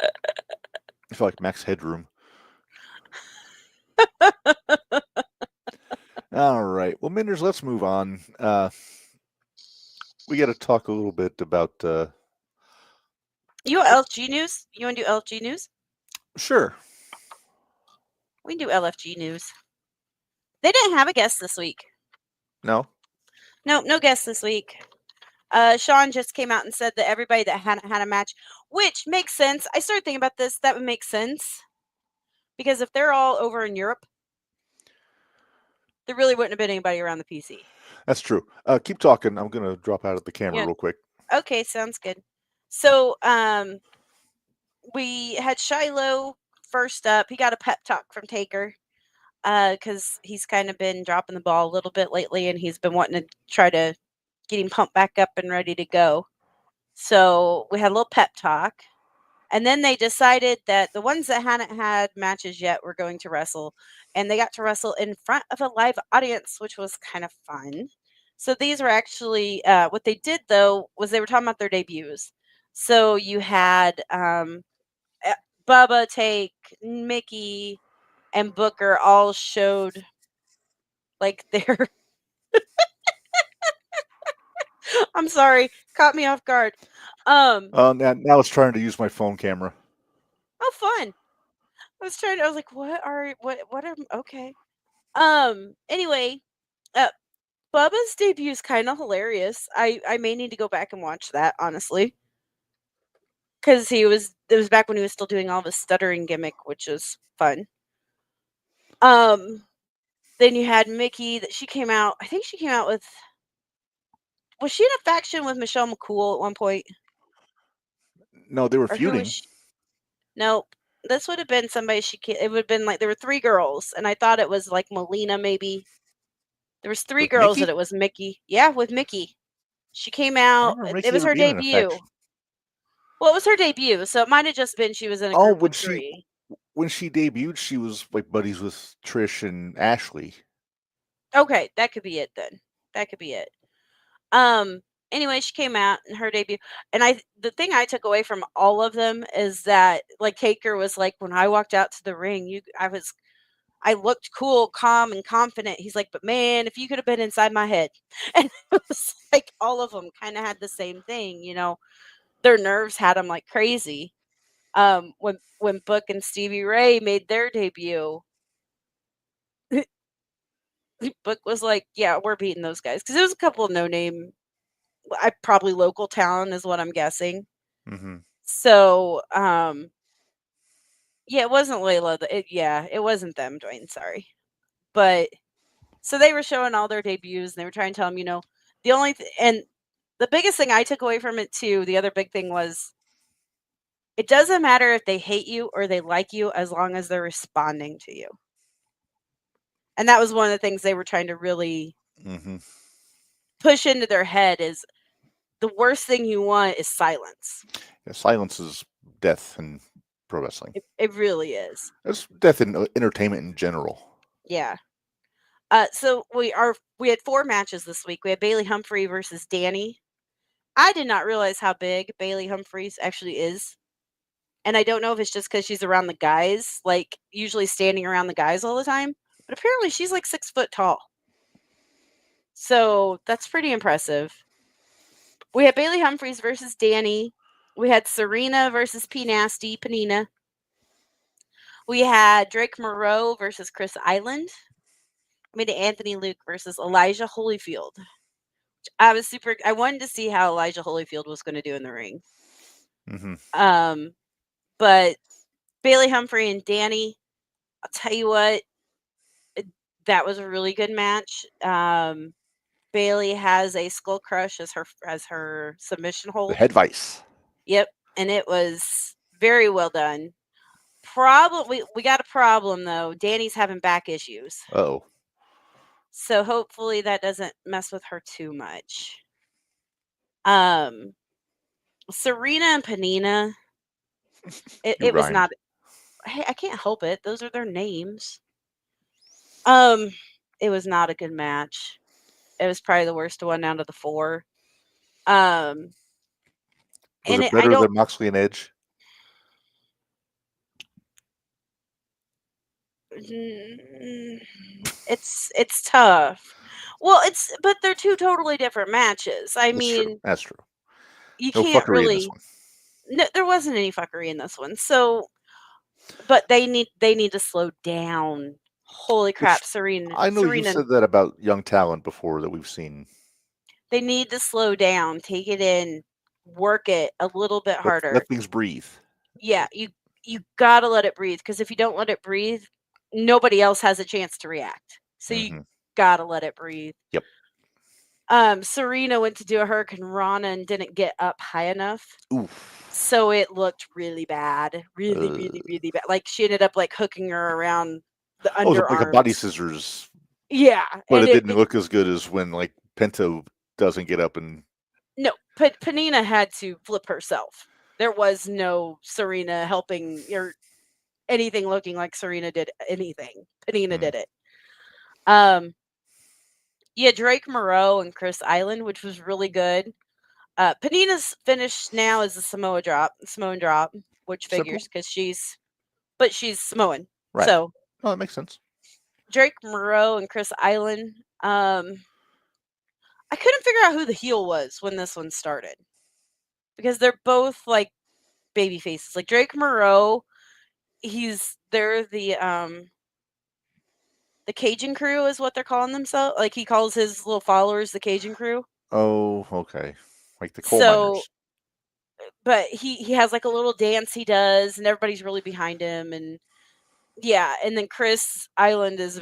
I feel like Max Headroom. All right. Well, Minderz, let's move on. We got to talk a little bit about. You want LFG news? You want to do LFG news? Sure. We can do LFG news. They didn't have a guest this week. No? No guest this week. Sean just came out and said that everybody that hadn't had a match, which makes sense. I started thinking about this. That would make sense. Because if they're all over in Europe, there really wouldn't have been anybody around the PC. That's true. Keep talking. I'm going to drop out of the camera real quick. Okay, sounds good. So, we had Shiloh first up. He got a pep talk from Taker because he's kind of been dropping the ball a little bit lately, and he's been wanting to try to get him pumped back up and ready to go. So we had a little pep talk. And then they decided that the ones that hadn't had matches yet were going to wrestle. And they got to wrestle in front of a live audience, which was kind of fun. So these were actually, what they did, though, was they were talking about their debuts. So you had Bubba, Take, Mickey, and Booker all showed like their... I'm sorry. Caught me off guard. Now it's trying to use my phone camera. Oh, fun. I was like, okay. Anyway, Bubba's debut is kind of hilarious. I may need to go back and watch that, honestly. Because it was back when he was still doing all the stuttering gimmick, which is fun. Then you had Mickey, that she came out, I think she came out with, was she in a faction with Michelle McCool at one point? No, they were feuding. Nope. This would have been somebody it would have been like, there were 3 girls, and I thought it was like Melina, maybe. There was 3 girls that it was Mickey. Yeah, with Mickey. She came out. It was her debut. Well, it was her debut, so it might have just been she was in a Oh, group with 3. when she debuted, she was like buddies with Trish and Ashley. Okay, that could be it then. That could be it. Um, anyway, she came out in her debut, and the thing I took away from all of them is that, like, Taker was like, "When I walked out to the ring, I looked cool, calm, and confident." He's like, "But man, if you could have been inside my head." And it was like all of them kinda had the same thing, their nerves had them like crazy. When Book and Stevie Ray made their debut, Book was like, "Yeah, we're beating those guys," because it was a couple of no-name, probably local talent is what I'm guessing. Mm-hmm. So, yeah, it wasn't Layla. It wasn't them, Dwayne. Sorry, but so they were showing all their debuts, and they were trying to tell them, the only and the biggest thing I took away from it too. The other big thing was it doesn't matter if they hate you or they like you as long as they're responding to you. And that was one of the things they were trying to really Mm-hmm. push into their head is the worst thing you want is silence. Yeah, silence is death in pro wrestling. It really is. It's death in entertainment in general. Yeah. So we had 4 matches this week. We had Bailey Humphrey versus Danny. I did not realize how big Bailey Humphreys actually is. And I don't know if it's just because she's around the guys, like usually standing around the guys all the time. But apparently she's like 6 foot tall. So that's pretty impressive. We had Bailey Humphreys versus Danny. We had Serena versus P Nasty, Panina. We had Drake Moreau versus Chris Island. We had Anthony Luke versus Elijah Holyfield. I wanted to see how Elijah Holyfield was going to do in the ring. Mm-hmm. But Bailey Humphrey and Danny, I'll tell you what, that was a really good match. Bailey has a skull crush as her submission hold. The head vice. Yep, and it was very well done. We got a problem though. Danny's having back issues. Oh. So hopefully that doesn't mess with her too much. Serena and Panina, it was not. Hey, I can't help it. Those are their names. It was not a good match. It was probably the worst one out of the 4. Was it better than Moxley and Edge? It's tough. Well, but they're 2 totally different matches. That's true. You no can't fuckery really. In this one. No, there wasn't any fuckery in this one. So, but they need to slow down. Holy crap, Serena! I know Serena, you said that about young talent before that we've seen. They need to slow down, take it in, work it a little bit harder. Let things breathe. Yeah, you gotta let it breathe, because if you don't let it breathe, nobody else has a chance to react. So you gotta let it breathe. Yep. Serena went to do a Hurricane Rana and didn't get up high enough. Oof. So it looked really bad. Really, really, really bad. Like she ended up like hooking her around the underarms. Like a body scissors. Yeah. But it didn't look as good as when like Penta doesn't get up and. No, Panina had to flip herself. There was no Serena helping or anything looking like Serena did anything. Panina did it. Yeah, Drake Moreau and Chris Island, which was really good. Panina's finish now is a Samoan drop, which figures because she's Samoan. Right. So, that makes sense. Drake Moreau and Chris Island. I couldn't figure out who the heel was when this one started, because they're both like baby faces. Like Drake Moreau, they're the Cajun Crew is what they're calling themselves. Like he calls his little followers the Cajun Crew. Oh, okay. Like the coal miners. But he has like a little dance he does, and everybody's really behind him, and yeah. And then Chris Island is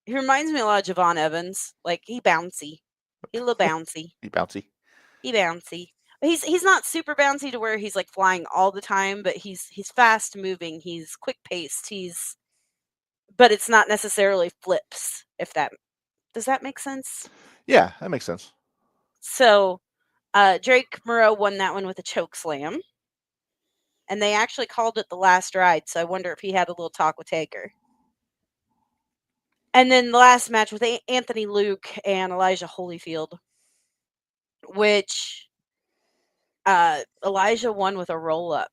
he reminds me a lot of Javon Evans. Like he bouncy. He's a little bouncy. He bouncy. But he's not super bouncy to where he's like flying all the time, but he's fast moving. He's quick paced. But it's not necessarily flips. Does that make sense? Yeah, that makes sense. So, Drake Moreau won that one with a choke slam. And they actually called it the last ride, so I wonder if he had a little talk with Taker. And then the last match with Anthony Luke and Elijah Holyfield, which Elijah won with a roll-up,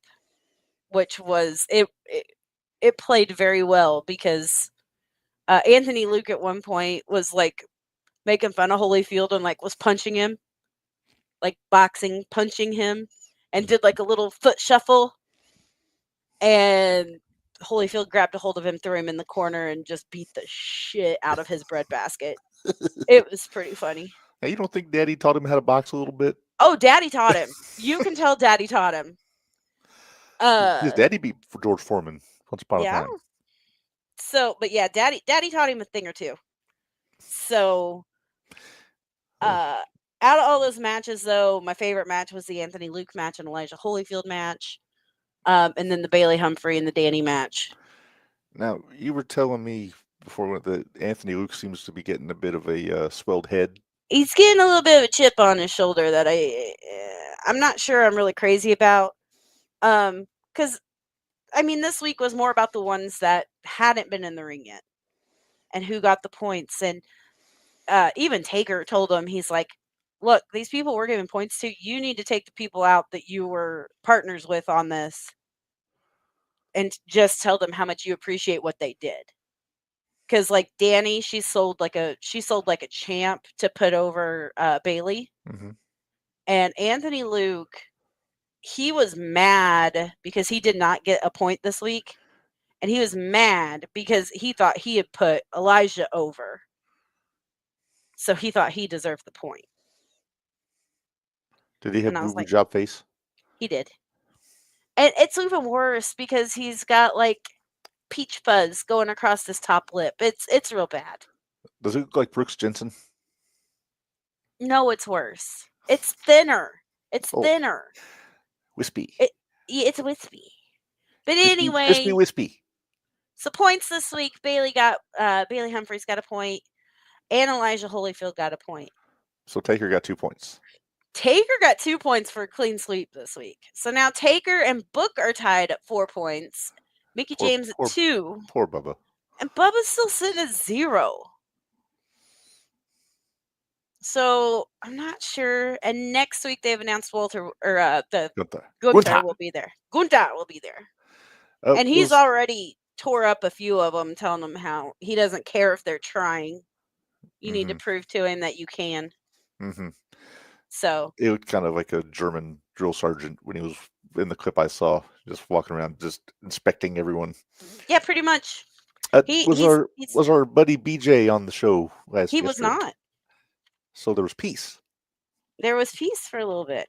which was, it played very well because Anthony Luke at one point was, like, making fun of Holyfield and, like, was punching him, like, boxing, punching him, and did, like, a little foot shuffle. And Holyfield grabbed a hold of him, threw him in the corner, and just beat the shit out of his breadbasket. It was pretty funny. Now, you don't think Daddy taught him how to box a little bit? Oh, Daddy taught him. You can tell Daddy taught him. His daddy beat George Foreman once upon a time. So, but yeah, Daddy taught him a thing or two. So, out of all those matches, though, my favorite match was the Anthony Luke match and Elijah Holyfield match. And then the Bailey Humphrey and the Danny match. Now, you were telling me before that Anthony Luke seems to be getting a bit of a swelled head. He's getting a little bit of a chip on his shoulder that I'm not sure I'm really crazy about. Because, I mean, this week was more about the ones that hadn't been in the ring yet and who got the points. And even Taker told him, he's like, look, these people we're giving points to, you need to take the people out that you were partners with on this and just tell them how much you appreciate what they did. Because, like, Danny, she sold like a champ to put over Bailey. Mm-hmm. And Anthony Luke, he was mad because he did not get a point this week. And he was mad because he thought he had put Elijah over. So he thought he deserved the point. Did he have booby job face? He did. And it's even worse because he's got, like, peach fuzz going across his top lip. It's real bad. Does it look like Brooks Jensen? No, it's worse. It's thinner. It's thinner. Wispy. It's wispy. But anyway, Wispy wispy. So points this week. Bailey Humphries got a point, and Elijah Holyfield got a point. So Taker got 2 points. Taker got 2 points for a clean sweep this week. So now Taker and Book are tied at 4 points. Mickey James at 2. Poor Bubba. And Bubba's still sitting at 0. So I'm not sure. And next week they've announced Gunther will be there. Gunther will be there. And he's already tore up a few of them, telling them how he doesn't care if they're trying. You need to prove to him that you can. Mm-hmm. So it was kind of like a German drill sergeant when he was in the clip I saw, just walking around, just inspecting everyone. Yeah, pretty much. Was our buddy BJ on the show last? He was not. So there was peace. There was peace for a little bit.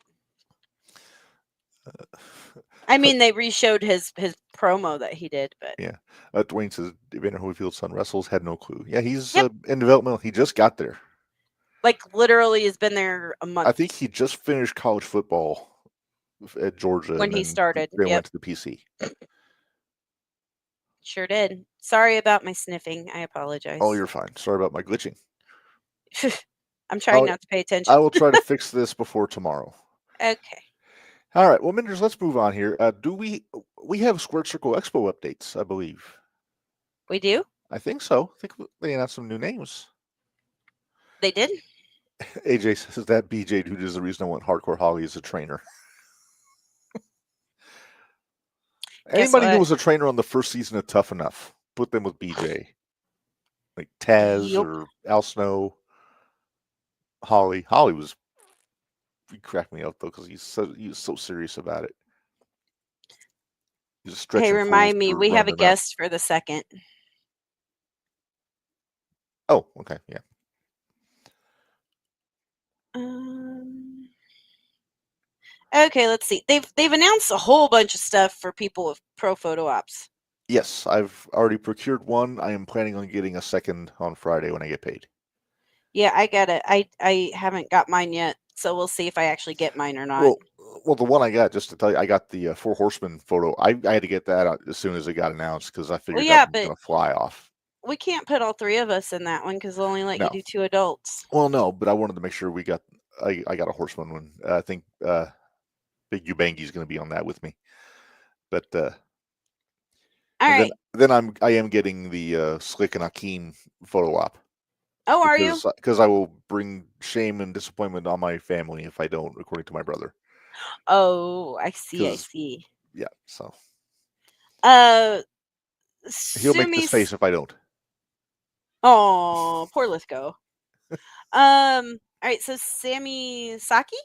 I mean, they re-showed his promo that he did, but yeah. Dwayne says Evander Holyfield's son wrestles. Had no clue. Yeah, he's in development. He just got there. Like, literally has been there a month. I think he just finished college football at Georgia when he started. Then went to the PC. Sure did. Sorry about my sniffing. I apologize. Oh, you're fine. Sorry about my glitching. I'm trying not to pay attention. I will try to fix this before tomorrow. Okay. All right. Well, Minderz, let's move on here. Do we have Squared Circle Expo updates, I believe. We do? I think so. I think they announced some new names. They did? AJ says that BJ dude is the reason I want Hardcore Holly as a trainer. Anybody who was a trainer on the first season of Tough Enough, put them with BJ. Like Taz or Al Snow. Holly was, he cracked me up though because he was so serious about it. Hey, remind me, we have a guest for the second. Oh, okay, yeah. Okay, let's see. They've announced a whole bunch of stuff for people with pro photo ops. Yes, I've already procured one. I am planning on getting a second on Friday when I get paid. Yeah, I got it. I haven't got mine yet, so we'll see if I actually get mine or not. Well, the one I got, just to tell you, I got the Four Horsemen photo. I had to get that out as soon as it got announced because I figured that was going to fly off. We can't put all 3 of us in that one because they'll only let you do 2 adults. Well, no, but I wanted to make sure we got I got a Horseman one. I think Big Ubangi's going to be on that with me. But All and right. then I am getting the Slick and Akeem photo op. Oh, are you? Because I will bring shame and disappointment on my family if I don't, according to my brother. Oh, I see. I 'Cause- see. Yeah, so he'll make this Sumi's. face if I don't. Oh, poor Lithgow. All right. So Sami Saki.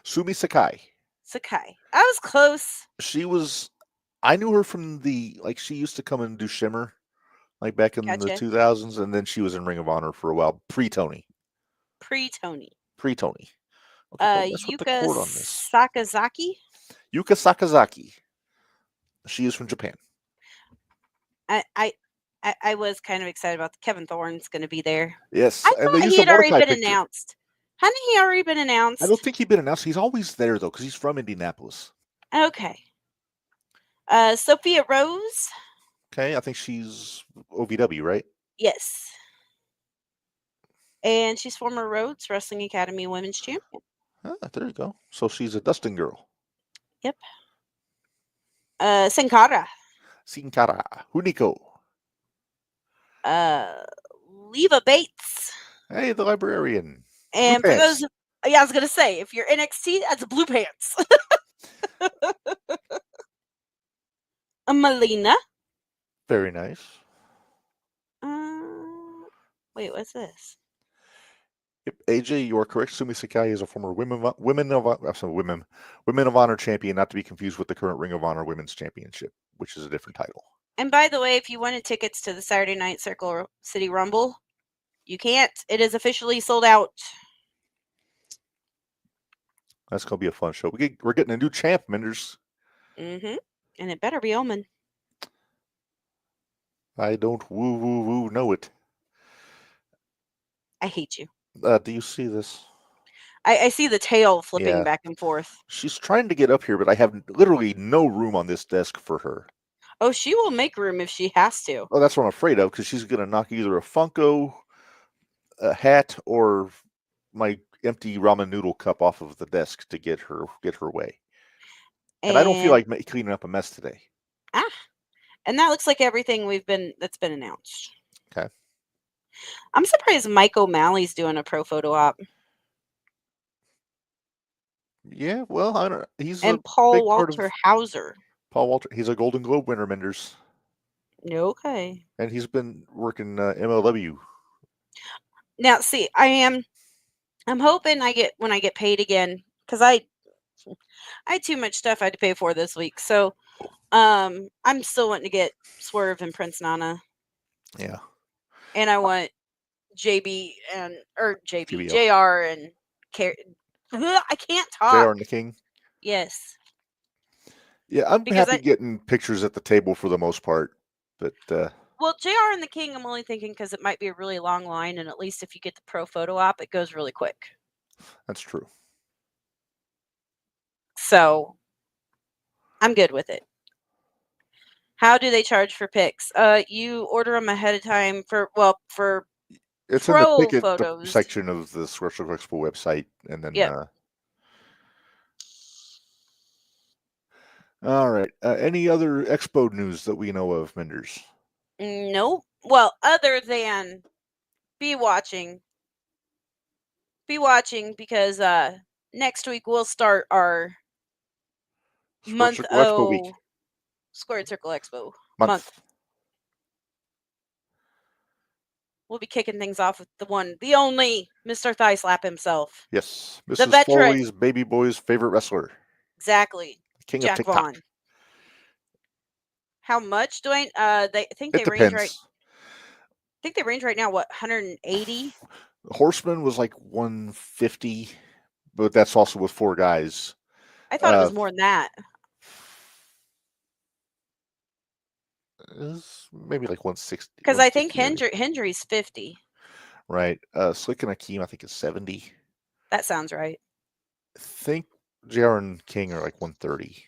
Sumi Sakai. Sakai. I was close. She was. I knew her from she used to come and do Shimmer, like back in the Gotcha. 2000s, and then she was in Ring of Honor for a while, pre-Tony. Pre-Tony. Pre-Tony. Okay, that's what the Yuka cord on this. Sakazaki. Yuka Sakazaki. She is from Japan. I was kind of excited about Kevin Thorne's going to be there. Yes, I thought he had already been announced. Hadn't he already been announced? I don't think he'd been announced. He's always there though, because he's from Indianapolis. Okay. Sophia Rose. Okay, I think she's OVW, right? Yes. And she's former Rhodes Wrestling Academy Women's Champion. Ah, there you go. So she's a Dustin girl. Yep. Sin Cara. Huniko. Leva Bates. Hey, the librarian. And for those, I was gonna say, if you're NXT, that's Blue Pants. Melina. Very nice. Wait, what's this? Yep, AJ, you are correct. Sumi Sakai is a former Women of Honor champion, not to be confused with the current Ring of Honor Women's Championship, which is a different title. And by the way, if you wanted tickets to the Saturday Night Circle City Rumble, you can't. It is officially sold out. That's going to be a fun show. We're getting a new champ, Minderz. Mm-hmm. And it better be Omen. I don't woo know it. I hate you. Do you see this? I see the tail flipping back and forth. She's trying to get up here, but I have literally no room on this desk for her. Oh, she will make room if she has to. Oh, that's what I'm afraid of, because she's going to knock either a Funko, a hat, or my empty ramen noodle cup off of the desk to get her way. And I don't feel like cleaning up a mess today. And that looks like everything that's been announced. Okay. I'm surprised Mike O'Malley's doing a pro photo op. Yeah, well, I don't. He's and Paul Walter Hauser. Paul Walter. He's a Golden Globe winner, Minderz. Okay. And he's been working MLW. Now, see, I'm hoping when I get paid again, because I had too much stuff I had to pay for this week. So, I'm still wanting to get Swerve and Prince Nana. Yeah. And I want JR and I can't talk. JR and the King. Yes. Yeah, I'm happy getting pictures at the table for the most part, but. Well, JR and the King, I'm only thinking because it might be a really long line, and at least if you get the pro photo op, it goes really quick. That's true. So, I'm good with it. How do they charge for pics? You order them ahead of time for it's pro in the ticket photos section of the Wrestling Expo website, and then. Yep. All right. Any other Expo news that we know of, Minderz? Nope. Well, other than be watching because next week we'll start our Squared Circle Expo month. We'll be kicking things off with the only Mr. Thigh Slap himself. Yes, Mrs. Foley's baby boy's favorite wrestler. Exactly. King Jack of TikTok. Vaughn. How much, Dwayne? They depends. range right. I think they range right now. What, 180? Horseman was like 150, but that's also with 4 guys. I thought it was more than that. Maybe like 160. Because I think Hendry's 50. Right. Slick and Akeem, I think, is 70. That sounds right. I think JR and King are like 130.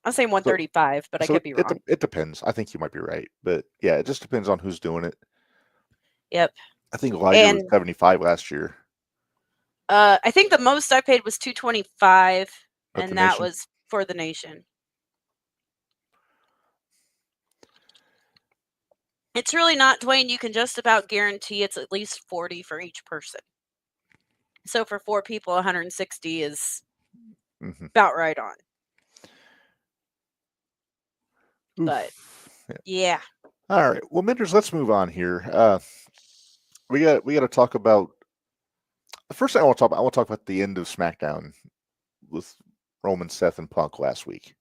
I'm saying 135, but I could be wrong. It depends. I think you might be right. But yeah, it just depends on who's doing it. Yep. I think Liger was 75 last year. I think the most I paid was $225, and that Nation? was for the Nation. It's really not, Dwayne. You can just about guarantee it's at least 40 for each person. So for 4 people, 160 is about right on. Oof. But yeah. All right. Well, Minders, let's move on here. We got to talk about the first thing I want to talk about the end of SmackDown with Roman, Seth, and Punk last week.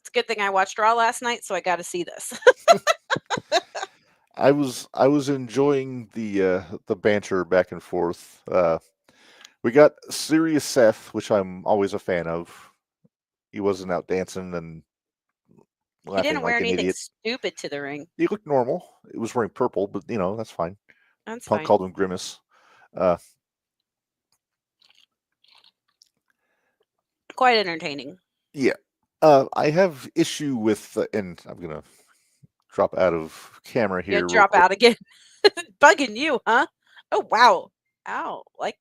It's a good thing I watched Raw last night, so I got to see this. I was enjoying the banter back and forth. We got Serious Seth, which I'm always a fan of. He wasn't out dancing and He laughing didn't wear like an anything idiot. stupid to the ring. He looked normal. It was wearing purple, but that's fine. That's Punk fine. called him Grimace. Quite entertaining. Yeah. I have issue with, and I'm gonna drop out of camera here. You drop out again. Bugging you, huh? Oh wow. Ow. Like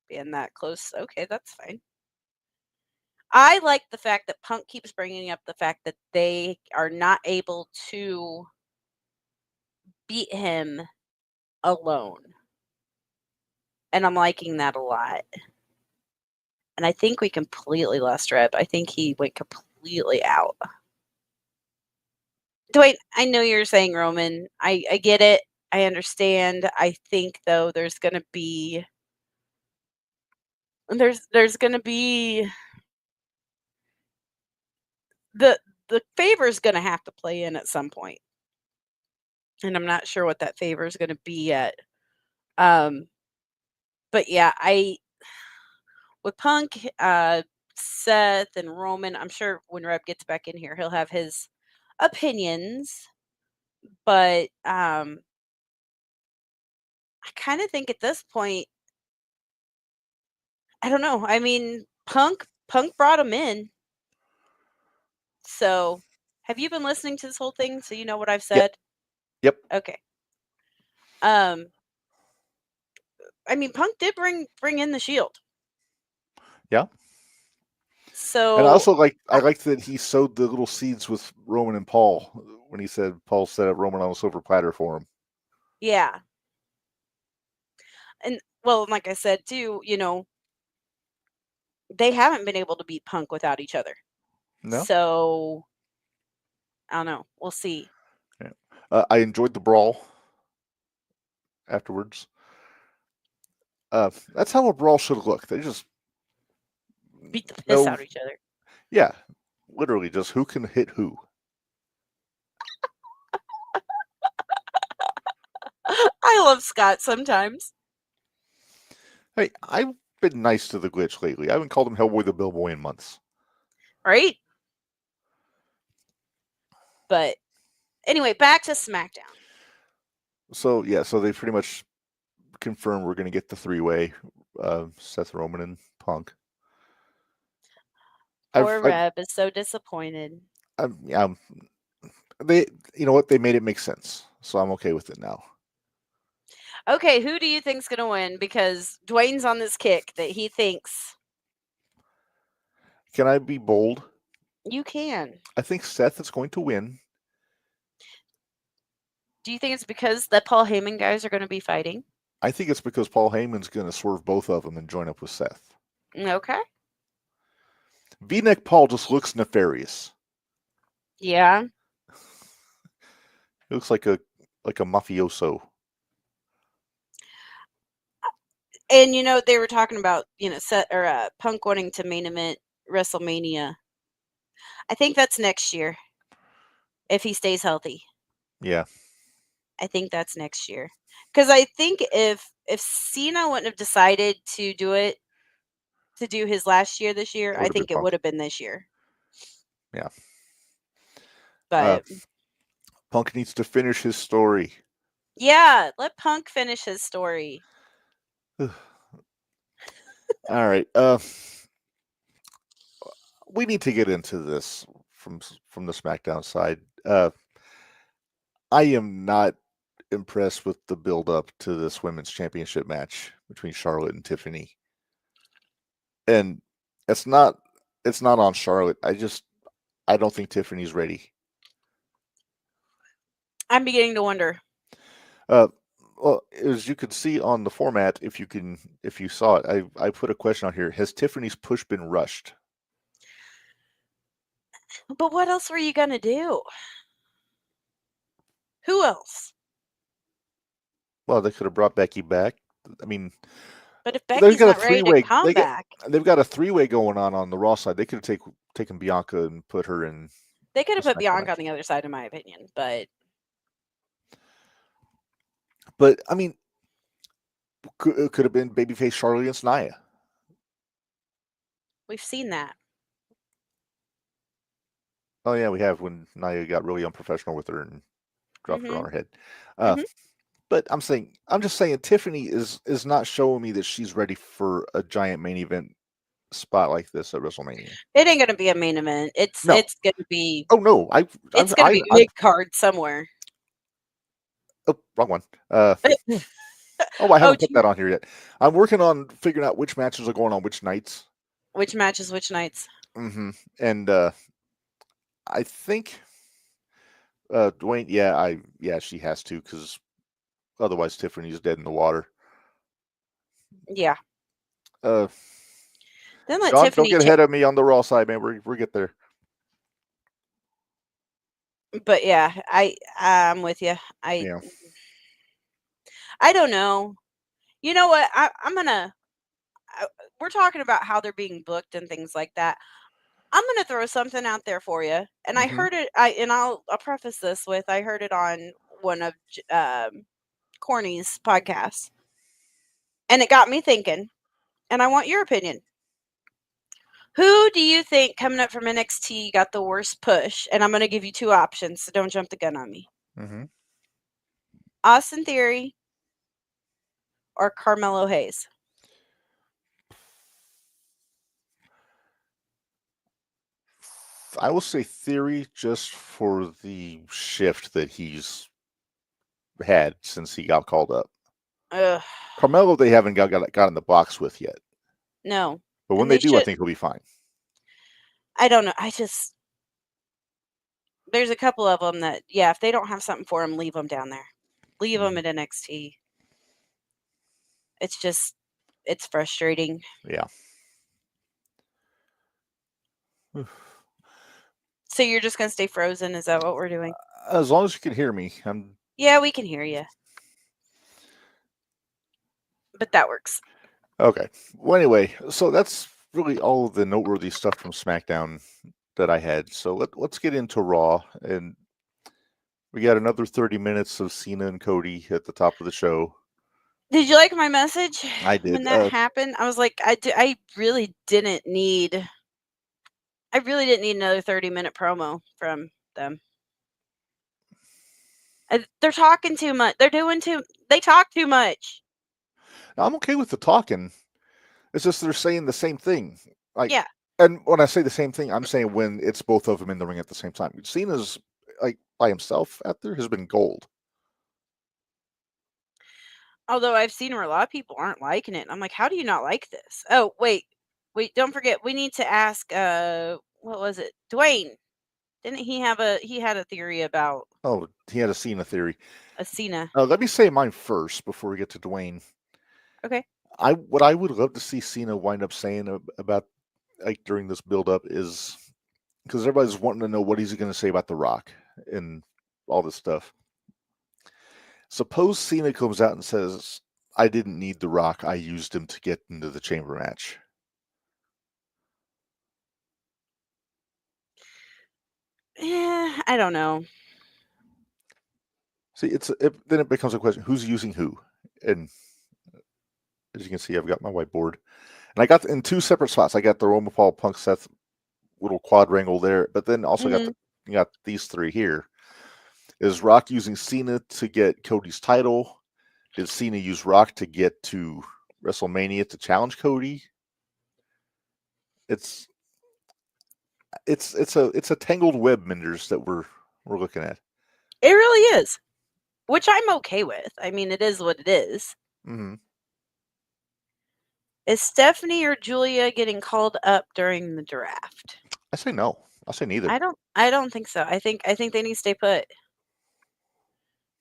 being that close. Okay, that's fine. I like the fact that Punk keeps bringing up the fact that they are not able to beat him alone. And I'm liking that a lot. And I think we completely lost Reb. I think he went completely out. Dwayne, I know you're saying Roman. I get it. I understand. I think though there's gonna be the favor's gonna have to play in at some point. And I'm not sure what that favor is gonna be yet. But yeah, with Punk, Seth, and Roman, I'm sure when Reb gets back in here, he'll have his opinions. But I kind of think at this point, I don't know. I mean, Punk brought him in. So, have you been listening to this whole thing so you know what I've said? Yep. Okay. I mean, Punk did bring in the Shield. Yeah. So And I liked that he sowed the little seeds with Roman and Paul when he said Paul set up Roman on a silver platter for him. Yeah. And well, like I said too, they haven't been able to beat Punk without each other. No. So I don't know. We'll see. Yeah. I enjoyed the brawl afterwards. That's how a brawl should look. They just Beat the piss out of each other. Yeah, literally just who can hit who. I love Scott sometimes. Hey, I've been nice to the Glitch lately. I haven't called him Hellboy the Billboy in months. Right? But anyway, back to SmackDown. So they pretty much confirmed we're going to get the three-way, Seth, Roman, and Punk. Poor Reb is so disappointed. They, you know what? They made it make sense, so I'm okay with it now. Okay, who do you think's going to win? Because Dwayne's on this kick that he thinks. Can I be bold? You can. I think Seth is going to win. Do you think it's because the Paul Heyman guys are going to be fighting? I think it's because Paul Heyman's going to swerve both of them and join up with Seth. Okay. V-neck Paul just looks nefarious. Yeah. He looks like a mafioso. And they were talking about Seth or Punk wanting to main event WrestleMania. I think that's next year if he stays healthy. Yeah. I think that's next year. Because I think if Cena wouldn't have decided to do his last year this year, I think it would have been this year. Yeah. But Punk needs to finish his story. Yeah, let Punk finish his story. All right. We need to get into this from the SmackDown side. I am not impressed with the build up to this women's championship match between Charlotte and Tiffany. and it's not on Charlotte. I don't think Tiffany's ready. I'm beginning to wonder. Well, as you could see on the format, if you saw it, I put a question out here. Has Tiffany's push been rushed? But what else were you going to do? Who else? Well, they could have brought Becky back. I mean, but if they've Becky's got a not ready to three-way. come back, They've got a three-way going on the Raw side. They could have taken Bianca and put her in. they could have the put Bianca SmackDown on the other side, in my opinion. But I mean, it could have been babyface Charlotte against Nia. We've seen that. Oh yeah, we have, when Nia got really unprofessional with her and dropped her on her head. But I'm just saying, Tiffany is not showing me that she's ready for a giant main event spot like this at WrestleMania. It ain't gonna be a main event. It's gonna be. Oh no, it's gonna be mid card somewhere. Oh, wrong one. I haven't put that on here yet. I'm working on figuring out which matches are going on which nights. Which matches, which nights? Mm-hmm. And I think Dwayne. She has to, because otherwise Tiffany's dead in the water. Yeah. Then let John, Tiffany don't get ahead of me on the Raw side, man. We're get there. But yeah, I'm with you. I don't know. You know what? I'm gonna. We're talking about how they're being booked and things like that. I'm gonna throw something out there for you, and I heard it. I'll preface this with, I heard it on one of Corny's podcasts, and it got me thinking. And I want your opinion. Who do you think coming up from NXT got the worst push? And I'm going to give you two options, so don't jump the gun on me. Austin Theory or Carmelo Hayes? I will say Theory, just for the shift that he's had since he got called up. Carmelo, they haven't got in the box with yet. No. But when they do, I think he'll be fine. I don't know. There's a couple of them that, if they don't have something for him, leave them down there. Leave them at NXT. It's frustrating. Yeah. So you're just going to stay frozen? Is that what we're doing? As long as you can hear me. Yeah, we can hear you. But that works. Okay. Well, anyway, so that's really all of the noteworthy stuff from SmackDown that I had. So let's get into Raw. And we got another 30 minutes of Cena and Cody at the top of the show. Did you like my message? I did. When that happened, I was like, I really didn't need another 30-minute promo from them. They're talking too much. They talk too much. Now, I'm okay with the talking. It's just they're saying the same thing. Yeah. And when I say the same thing, I'm saying when it's both of them in the ring at the same time. Cena's by himself out there has been gold. Although I've seen where a lot of people aren't liking it. I'm like, how do you not like this? Oh, wait, don't forget, we need to ask, what was it? Dwayne. Didn't he had a theory about... Oh, he had a Cena theory. A Cena. Let me say mine first before we get to Dwayne. Okay. What I would love to see Cena wind up saying about during this build-up is, because everybody's wanting to know what he's going to say about The Rock and all this stuff. Suppose Cena comes out and says, I didn't need The Rock. I used him to get into the chamber match. Yeah, I don't know. See, then it becomes a question: who's using who? And as you can see, I've got my whiteboard, and I got in two separate spots. I got the Roman Paul Punk Seth little quadrangle there, but then also got these three here. Is Rock using Cena to get Cody's title? Did Cena use Rock to get to WrestleMania to challenge Cody? It's a tangled web, Minderz, that we're looking at. It really is, which I'm okay with. I mean, it is what it is. Mm-hmm. Is Stephanie or Julia getting called up during the draft? I say no. I say neither. I don't think so. I think they need to stay put. I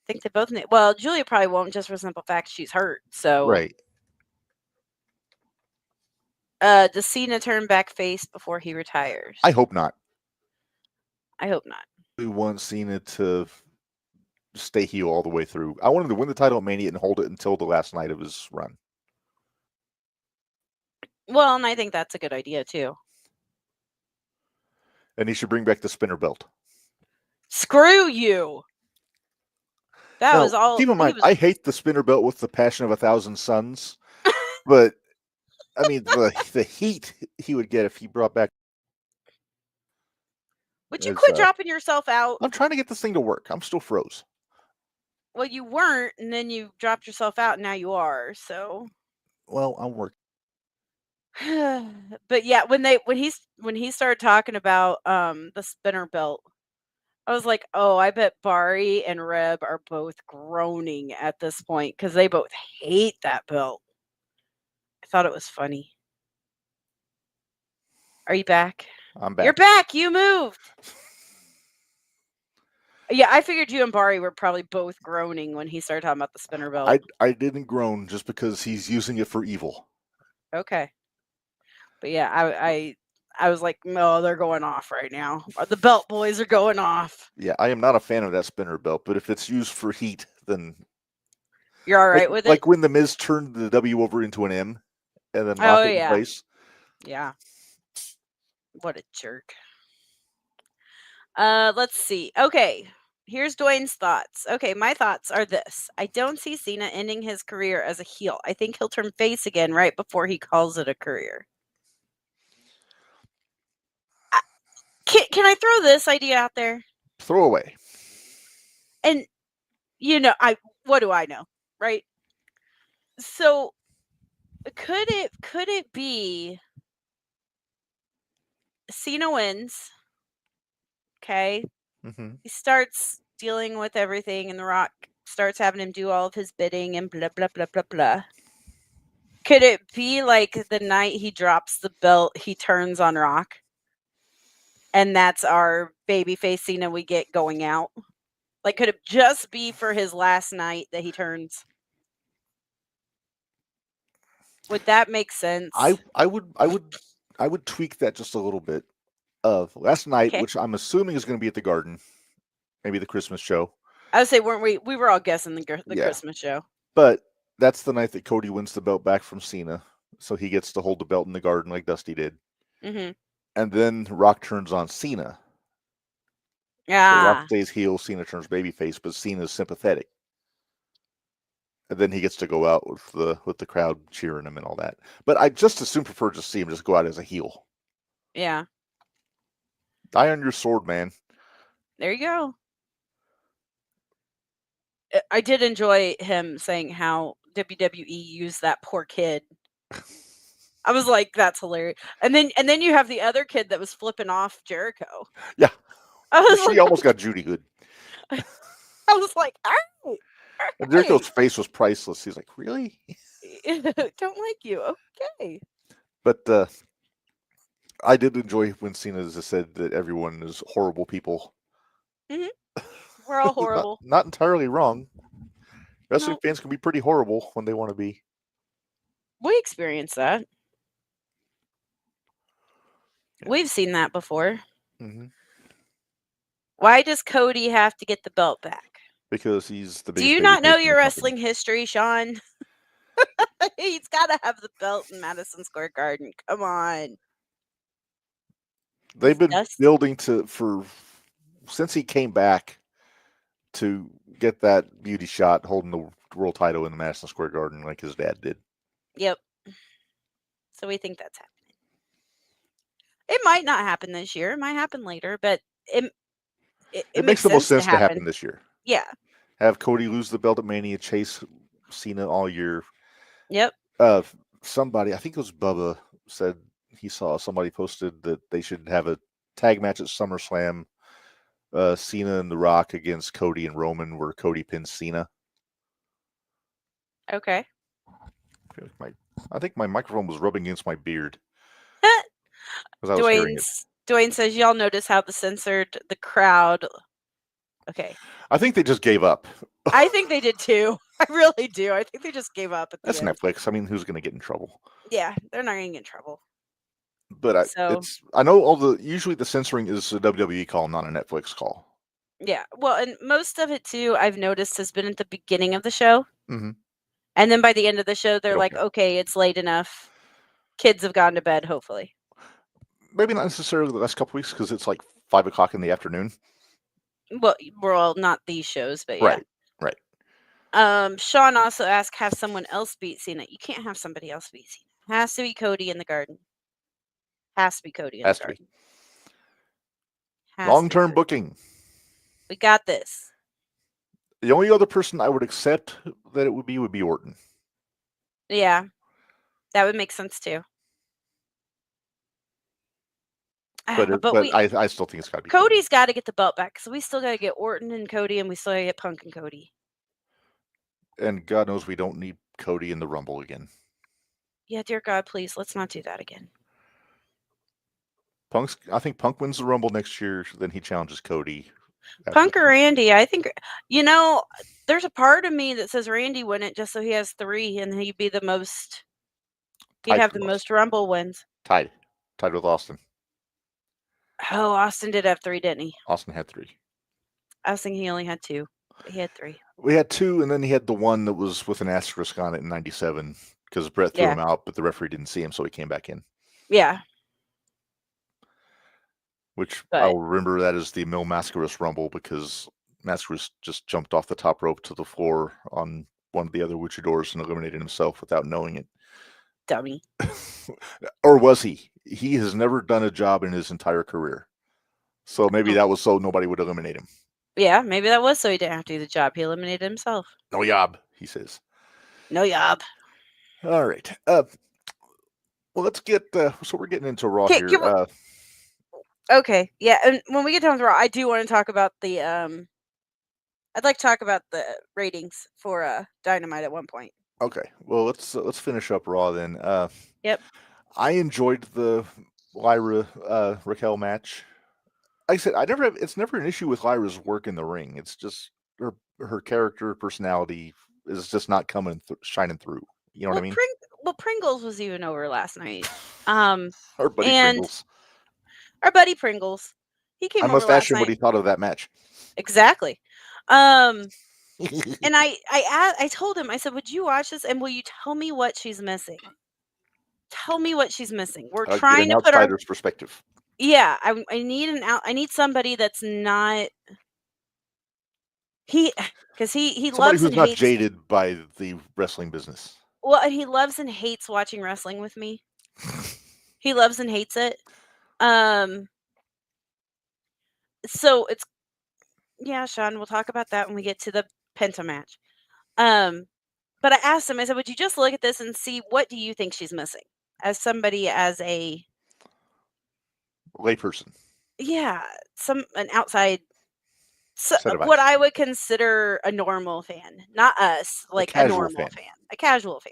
think they both need. Well, Julia probably won't, just for the simple fact she's hurt. So Right. Does Cena turn back face before he retires? I hope not. I hope not. We want Cena to stay heel all the way through. I want him to win the title at Mania and hold it until the last night of his run. Well, and I think that's a good idea too. And he should bring back the spinner belt. Screw you. That now, was all. Keep in mind, I hate the spinner belt with the passion of 1,000 suns, but I mean the heat he would get if he brought back. Would you quit dropping yourself out? I'm trying to get this thing to work. I'm still froze. Well, you weren't, and then you dropped yourself out, and now you are. So. Well, I'm working. But yeah, when he started talking about the spinner belt, I was like, oh, I bet Bari and Reb are both groaning at this point because they both hate that belt. I thought it was funny. Are you back? I'm back. You're back. You moved. Yeah, I figured you and Bari were probably both groaning when he started talking about the spinner belt. I didn't groan just because he's using it for evil. Okay. But yeah, I was like, no, they're going off right now. The belt boys are going off. Yeah, I am not a fan of that spinner belt, but if it's used for heat, then you're all right with it. Like when the Miz turned the W over into an M, and then locked it in place. Yeah. What a jerk. Let's see. Okay. Here's Dwayne's thoughts. Okay, my thoughts are this. I don't see Cena ending his career as a heel. I think he'll turn face again right before he calls it a career. Can I throw this idea out there? Throw away. And what do I know, right? So could it be Cena wins? Okay. Mm-hmm. He starts dealing with everything, and The Rock starts having him do all of his bidding and blah, blah, blah, blah, blah. Could it be like the night he drops the belt, he turns on Rock? And that's our babyface Cena we get going out? Like, could it just be for his last night that he turns? Would that make sense? I would tweak that just a little bit. Last night, which I'm assuming is going to be at the Garden, maybe the Christmas show. I would say, weren't we? We were all guessing the Christmas show. But that's the night that Cody wins the belt back from Cena, so he gets to hold the belt in the Garden like Dusty did. Mm-hmm. And then Rock turns on Cena. Yeah. So Rock stays heel, Cena turns babyface, but Cena's sympathetic. And then he gets to go out with the crowd cheering him and all that. But I just as soon prefer to see him just go out as a heel. Yeah. Die on your sword, man. There you go. I did enjoy him saying how WWE used that poor kid. I was like, that's hilarious. And then you have the other kid that was flipping off Jericho. Yeah. She like, almost got Judy good. I was like, all right. And Jericho's face was priceless. He's like, really? Don't like you. Okay. But I did enjoy when Cena said that everyone is horrible people. Mm-hmm. We're all horrible. not entirely wrong. Wrestling fans can be pretty horrible when they want to be. We experience that. Yeah. We've seen that before. Mm-hmm. Why does Cody have to get the belt back? Because he's the biggest. Do you not know your wrestling history, Sean? He's got to have the belt in Madison Square Garden. Come on. They've been building since he came back to get that beauty shot holding the world title in the Madison Square Garden like his dad did. Yep. So we think that's happening. It might not happen this year. It might happen later, but it makes the most sense to happen this year. Yeah. Have Cody lose the belt at Mania, chase Cena all year. Yep. Somebody, I think it was Bubba, said he saw somebody posted that they should have a tag match at SummerSlam. Cena and The Rock against Cody and Roman, where Cody pins Cena. Okay. I feel like my I think my microphone was rubbing against my beard because I was hearing it. Dwayne says, y'all notice how the crowd. Okay. I think they just gave up. I think they did too. I really do. I think they just gave up at the That's end. Netflix. I mean, who's going to get in trouble? Yeah, they're not going to get in trouble. But I know usually the censoring is a WWE call, not a Netflix call. Yeah, well, and most of it too, I've noticed, has been at the beginning of the show. Mm-hmm. And then by the end of the show, they're like, okay, it's late enough. Kids have gone to bed, hopefully. Maybe not necessarily the last couple weeks because it's like 5 o'clock in the afternoon. Well, not these shows, but yeah. Right. Sean also asked, have someone else beat Cena. You can't have somebody else beat Cena. Has to be Cody in the Garden. Has to be Cody in the Garden. Long-term booking. We got this. The only other person I would accept that it would be Orton. Yeah, that would make sense too. But I still think it's got to be Cody's got to get the belt back, so we still got to get Orton and Cody, and we still got to get Punk and Cody. And God knows we don't need Cody in the Rumble again. Yeah, dear God, please, let's not do that again. I think Punk wins the Rumble next year, then he challenges Cody. Punk or Randy, I think, there's a part of me that says Randy win it just so he has 3 and he'd be the most, he'd have the most Rumble wins. Tied with Austin. Oh, Austin did have 3, didn't he? Austin had 3. I was thinking he only had 2, but he had 3. We had 2, and then he had the one that was with an asterisk on it in 97 because Brett threw him out, but the referee didn't see him, so he came back in. Yeah. Which I'll remember that as the Mil Mascaras Rumble because Mascaras just jumped off the top rope to the floor on one of the other luchadors and eliminated himself without knowing it. Dummy. Or was he? He has never done a job in his entire career. So maybe that was so nobody would eliminate him. Yeah, maybe that was so he didn't have to do the job. He eliminated himself. No yob, he says. No yob. All right. Well, let's get, so we're getting into Raw here. Okay, yeah, and when we get done with Raw, I do want to talk about the, I'd like to talk about the ratings for Dynamite at one point. Okay, well, let's finish up Raw then. Yep. I enjoyed the Lyra Raquel match. Like I said, it's never an issue with Lyra's work in the ring. It's just her character, personality is just not shining through. You know what I mean? Pringles was even over last night. Our buddy Pringles. Our buddy Pringles. He came over last night. I must ask him what he thought of that match. Exactly. And I told him, I said, would you watch this and will you tell me what she's missing? Tell me what she's missing. We're trying to put outsider's perspective. Yeah, I need somebody that's not because he loves and hates, not jaded by the wrestling business. Well, and he loves and hates watching wrestling with me. He loves and hates it. So it's Sean, we'll talk about that when we get to the Penta match. But I asked him, I said, would you just look at this and see what do you think she's missing as somebody, as a layperson? Yeah, an outside, what I would consider a normal fan, not us, like a normal fan, a casual fan.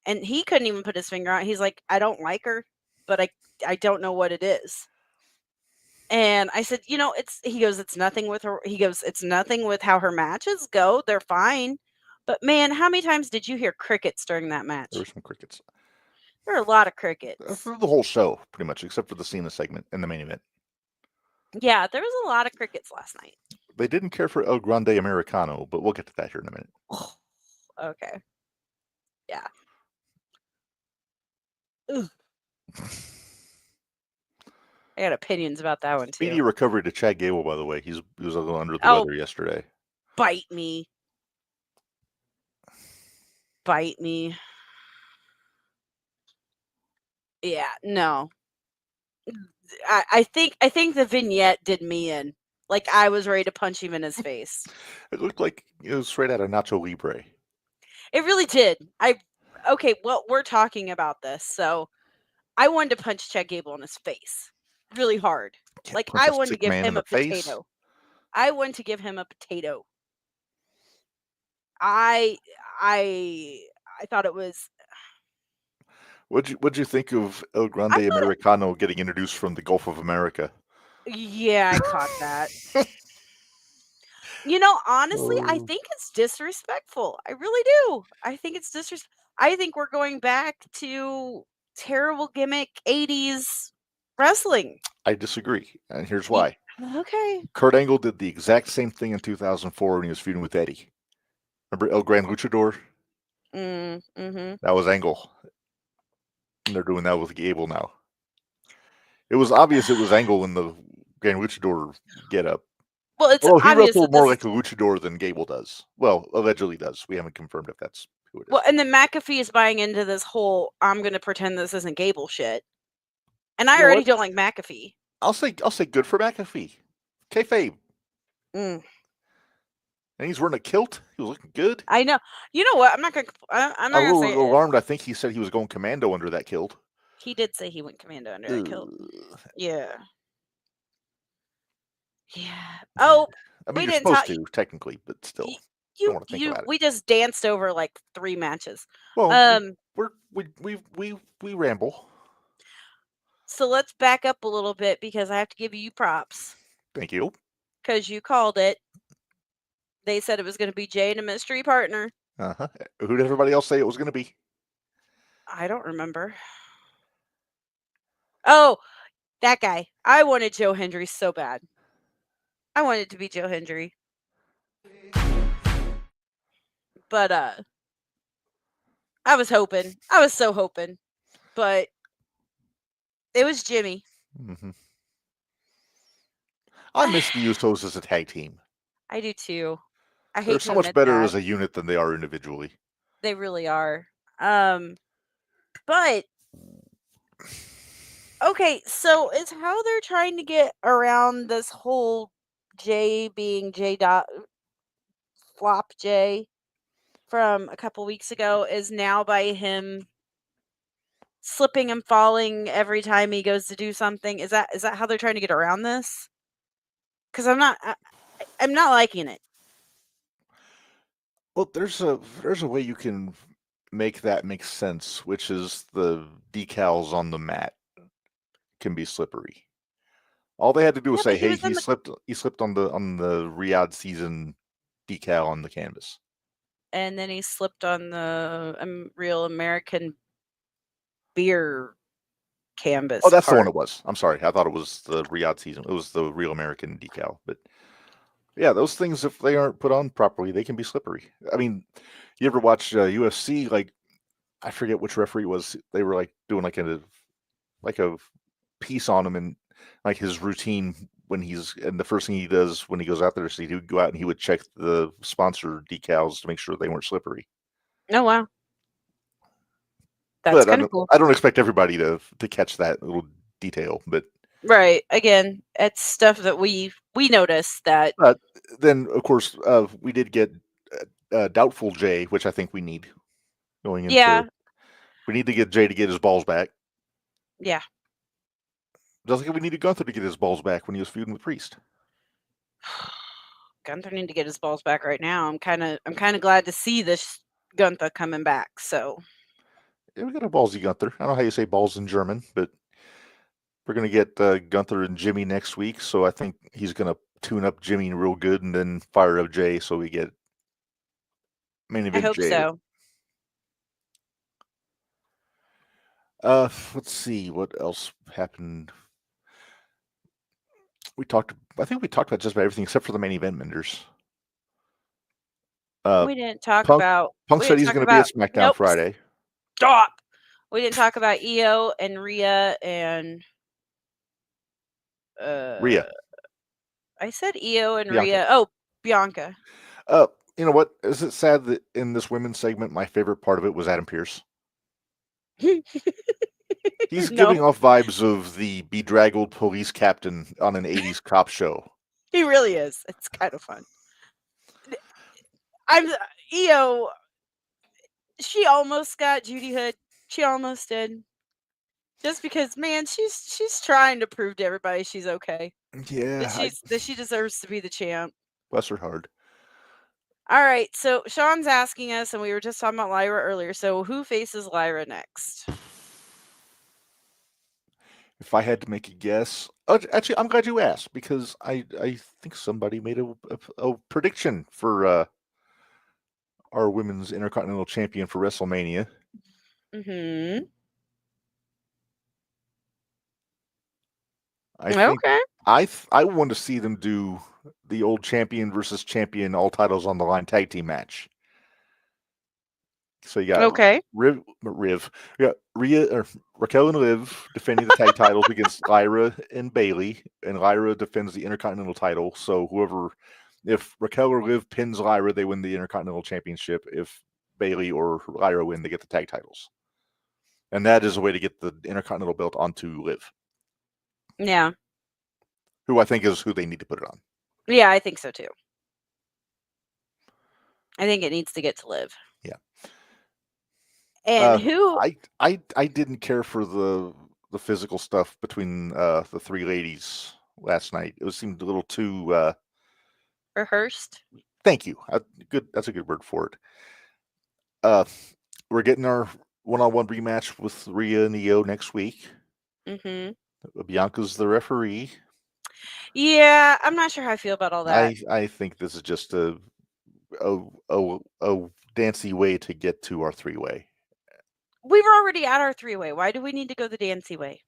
And he couldn't even put his finger on it. He's like, I don't like her, but I don't know what it is. And I said, he goes, it's nothing with her. He goes, it's nothing with how her matches go. They're fine. But man, how many times did you hear crickets during that match? There were some crickets. There were a lot of crickets. For the whole show, pretty much, except for the Cena segment and the main event. Yeah, there was a lot of crickets last night. They didn't care for El Grande Americano, but we'll get to that here in a minute. Oh, okay. Yeah. Ugh. I got opinions about that one too. Speedy recovery to Chad Gable, by the way. He was a little under the weather yesterday. Bite me. Yeah, no. I think the vignette did me in. Like I was ready to punch him in his face. It looked like it was straight out of Nacho Libre. It really did. Okay, well, we're talking about this, so I wanted to punch Chad Gable in his face really hard. Like I wanted to give him a potato. I wanted to give him a potato. I thought it was. What'd you think of El Grande Americano getting introduced from the Gulf of America? Yeah, I caught that. Honestly, I think it's disrespectful. I really do. I think it's I think we're going back to terrible gimmick 80s wrestling. I disagree, and here's Ye why. Okay. Kurt Angle did the exact same thing in 2004 when he was feuding with Eddie. Remember El Gran Luchador? Mhm. That was Angle, and they're doing that with Gable now. It was obvious it was Angle in the Gran Luchador get-up. Well, it's Although he obvious wrestled that more this like is a luchador than Gable does. Well, allegedly does. We haven't confirmed if that's who it is. well, and then McAfee is buying into this whole "I'm gonna pretend this isn't Gable" shit, and I You know already what? don't like McAfee. I'll say good for McAfee. Kayfabe. Mm, And he's wearing a kilt. He was looking good. I know. You know what? I'm not gonna. I'm not I'm a gonna little say it. alarmed. I think he said he was going commando under that kilt. He did say he went commando under that kilt. Ugh. Yeah. Yeah. Oh, I mean, we you're didn't talk. supposed to technically, but still, You, don't want to think about it. we just danced over like 3 matches. Well, Um, we ramble. so let's back up a little bit because I have to give you props Thank you. because you called it. They said it was going to be Jay and a mystery partner. Uh-huh. Who did everybody else say it was going to be? I don't remember. Oh, that guy. I wanted Joe Hendry so bad. I wanted it to be Joe Hendry. But I was hoping. I was so hoping. But it was Jimmy. Mm-hmm. I miss the Usos as a tag team. I do too. I They're hate to so much admit better that. as a unit than they are individually. They really are. But okay, so it's how they're trying to get around this whole J being J dot flop J from a couple weeks ago is now by him slipping and falling every time he goes to do something. Is that how they're trying to get around this? Because I'm not liking it. Well, there's a way you can make that make sense, which is the decals on the mat can be slippery. All they had to do was Yeah, but say, he "Hey, was in the he slipped on the Riyadh season decal on the canvas." and then he slipped on the real American beer canvas Oh, that's the one part. it was. I'm sorry, I thought it was the Riyadh season. It was the Real American decal, but yeah, those things if they aren't put on properly, they can be slippery. I mean, you ever watch UFC? Like I forget which referee it was. They were like doing like a piece on him and like his routine when and the first thing he does when he goes out there is he would go out and he would check the sponsor decals to make sure they weren't slippery. Oh wow, that's But kind of cool. I don't expect everybody to catch that little detail. But Right. Again, it's stuff that we notice that. then of course we did get doubtful Jay, which I think we need going into. Yeah. We need to get Jay to get his balls back. Yeah. Just like we needed Gunther to get his balls back when he was feuding with Priest. Gunther need to get his balls back right now. I'm kind of glad to see this Gunther coming back. So Yeah, we got a ballsy Gunther. I don't know how you say balls in German, but we're gonna get Gunther and Jimmy next week. So I think he's gonna tune up Jimmy real good and then fire up Jay. So we get main I event hope Jay. so. Let's see what else happened. I think we talked about just about everything except for the main event Minderz. We didn't talk Punk about. Punk We said didn't he's talk going to be at about. SmackDown Nope. Friday. Stop. We didn't talk about Io and Rhea and. Rhea. I said Io and Bianca. Rhea. Oh, Bianca. You know what? Is it sad that in this women's segment, my favorite part of it was Adam Pearce? He's giving off vibes of the bedraggled police captain on an 80s cop show. He really is. It's kind of fun. Io. She almost got Judy Hood. She almost did. Just because, man, she's trying to prove to everybody she's okay. Yeah. That she deserves to be the champ. Bless her heart. All right, so Sean's asking us, and we were just talking about Lyra earlier. So who faces Lyra next? If I had to make a guess, actually, I'm glad you asked because I think somebody made a prediction for our women's Intercontinental Champion for WrestleMania. Mm-hmm. I think Okay. I want to see them do the old champion versus champion, all titles on the line tag team match. So you got Okay. Raquel and Liv defending the tag titles against Lyra and Bailey, and Lyra defends the Intercontinental title. So if Raquel or Liv pins Lyra, they win the Intercontinental Championship. If Bailey or Lyra win, they get the tag titles. And that is a way to get the Intercontinental belt onto Liv, Yeah. who I think is who they need to put it on. Yeah, I think so too. I think it needs to get to Liv. Yeah. And who? I didn't care for the physical stuff between the three ladies last night. It seemed a little too Rehearsed. thank you. Good. That's a good word for it. We're getting our one-on-one rematch with Rhea and Io next week. Mm-hmm. Bianca's the referee. Yeah, I'm not sure how I feel about all that. I think this is just a dancy way to get to our three-way. We were already at our three-way. Why do we need to go the dancy way?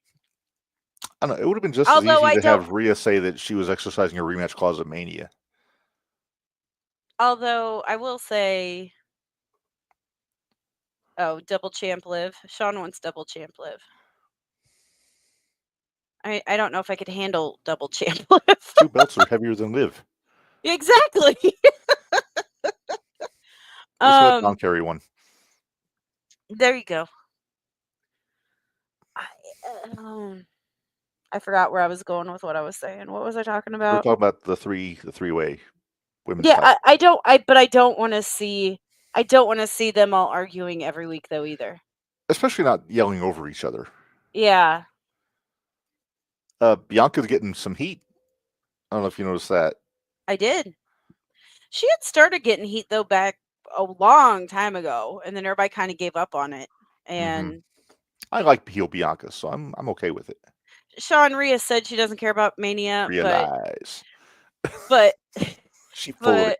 I don't know. It would have been just Although as easy I to don't. have Rhea say that she was exercising her rematch clause at Mania. Although I will say, oh, double champ Liv. Sean wants double champ Liv. I don't know if I could handle double champ Liv. 2 belts are heavier than Liv. Exactly. Let's let Don carry one. There you go. I forgot where I was going with what I was saying. What was I talking We're about? talking about the three-way women's Yeah, title. I don't want to see them all arguing every week though either. Especially not yelling over each other. Yeah. Bianca's getting some heat. I don't know if you noticed that. I did. She had started getting heat though back a long time ago, and then everybody kind of gave up on it. And I like heel Bianca, so I'm okay with it. Sean Rhea said she doesn't care about Mania, Realize. but She full of it.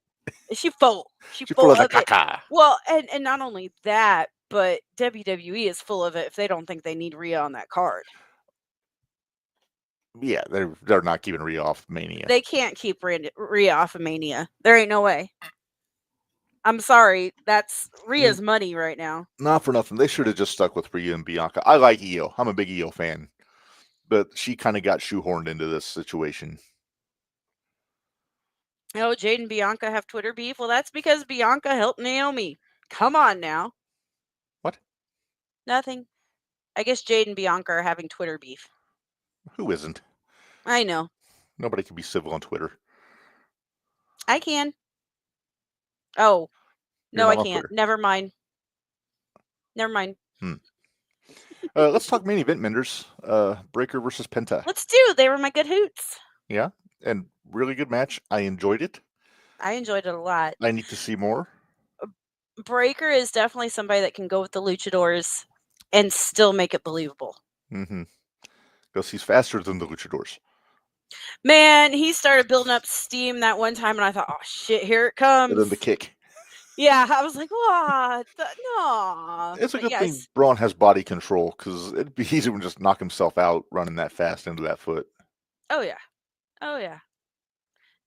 She full Full of the of it. caca. Well, and not only that, but WWE is full of it if they don't think they need Rhea on that card. Yeah, they're not keeping Rhea off Mania. They can't keep Rhea off of Mania. There ain't no way. I'm sorry. That's Rhea's money right now. Not for nothing. They should have just stuck with Rhea and Bianca. I like Io. I'm a big Io fan. But she kind of got shoehorned into this situation. Oh, Jade and Bianca have Twitter beef? Well, that's because Bianca helped Naomi. Come on now. What? Nothing. I guess Jade and Bianca are having Twitter beef. Who isn't? I know. Nobody can be civil on Twitter. I can. Oh. No, I can't. Never mind. Let's talk main event, Minderz. Breaker versus Penta. Let's do. They were my good hoots. Yeah, and really good match. I enjoyed it. I enjoyed it a lot. I need to see more. Breaker is definitely somebody that can go with the luchadors and still make it believable. Because he's faster than the luchadors. Man, he started building up steam that one time, and I thought, oh, shit, here it comes. And then the kick. Yeah, I was like, what? No. It's a good thing Braun has body control, because it'd be easy to just knock himself out running that fast into that foot. Oh, yeah. Oh, yeah.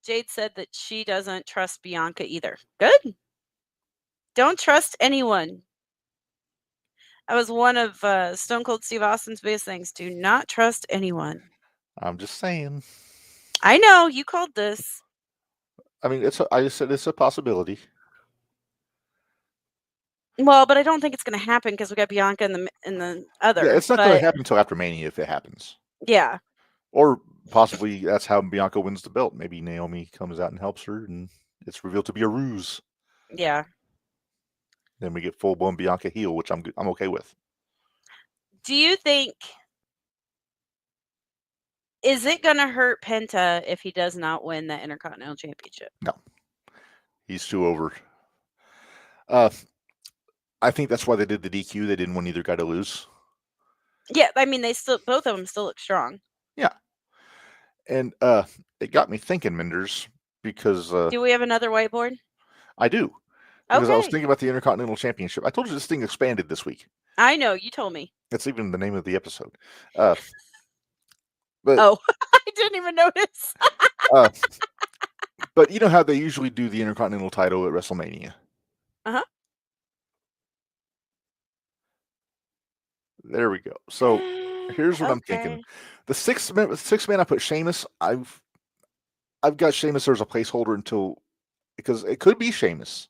Jade said that she doesn't trust Bianca either. Good. Don't trust anyone. That was one of Stone Cold Steve Austin's biggest things. Do not trust anyone. I'm just saying. I know. You called this. I mean, I said it's a possibility. Well, but I don't think it's going to happen because we got Bianca in the other. Yeah, it's not going to happen until after Mania if it happens. Yeah. Or possibly that's how Bianca wins the belt. Maybe Naomi comes out and helps her, and it's revealed to be a ruse. Yeah. Then we get full-blown Bianca heel, which I'm okay with. Do you think... Is it going to hurt Penta if he does not win the Intercontinental Championship? No. He's too over. I think that's why they did the DQ. They didn't want either guy to lose. Yeah, I mean, both of them still look strong. Yeah. And it got me thinking, Minders, because Do we have another whiteboard? I do. Because I was Okay. thinking about the Intercontinental Championship. I told you this thing expanded this week. I know, you told me. That's even the name of the episode. But Oh, I didn't even notice. uh, but you know how they usually do the Intercontinental title at WrestleMania? Uh-huh. There we go. So here's what I'm thinking. Okay. The sixth man I put Sheamus. I've got Sheamus there as a placeholder until, because it could be Sheamus,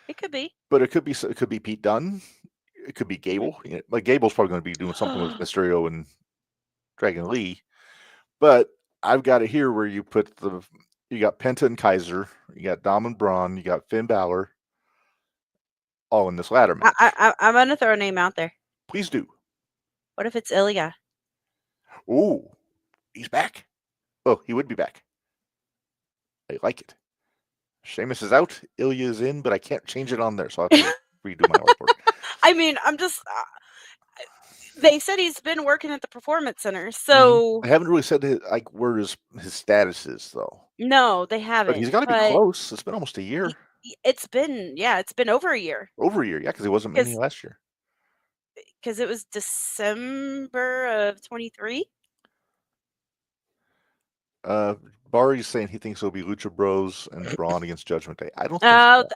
It could be. but it could be Pete Dunne. It could be Gable. You know, like Gable's probably going to be doing something with Mysterio and Dragon Lee. But I've got it here where you got Penta and Kaiser, you got Dom and Braun, you got Finn Balor, all in this ladder match. I'm going to throw a name out there. Please do. What if it's Ilya? Oh, he's back. Oh, he would be back. I like it. Sheamus is out, Ilya is in, but I can't change it on there, so I have to redo my whiteboard. I mean, I'm just. They said he's been working at the Performance Center, so. I haven't really said where his status is, though. No, they haven't. But he's got to be close. It's been almost a year. It's been over a year. Over a year, yeah, because he wasn't Mania last year. Because it was December of 23. Barry's saying he thinks it'll be Lucha Bros and Braun against Judgment Day. I don't think so.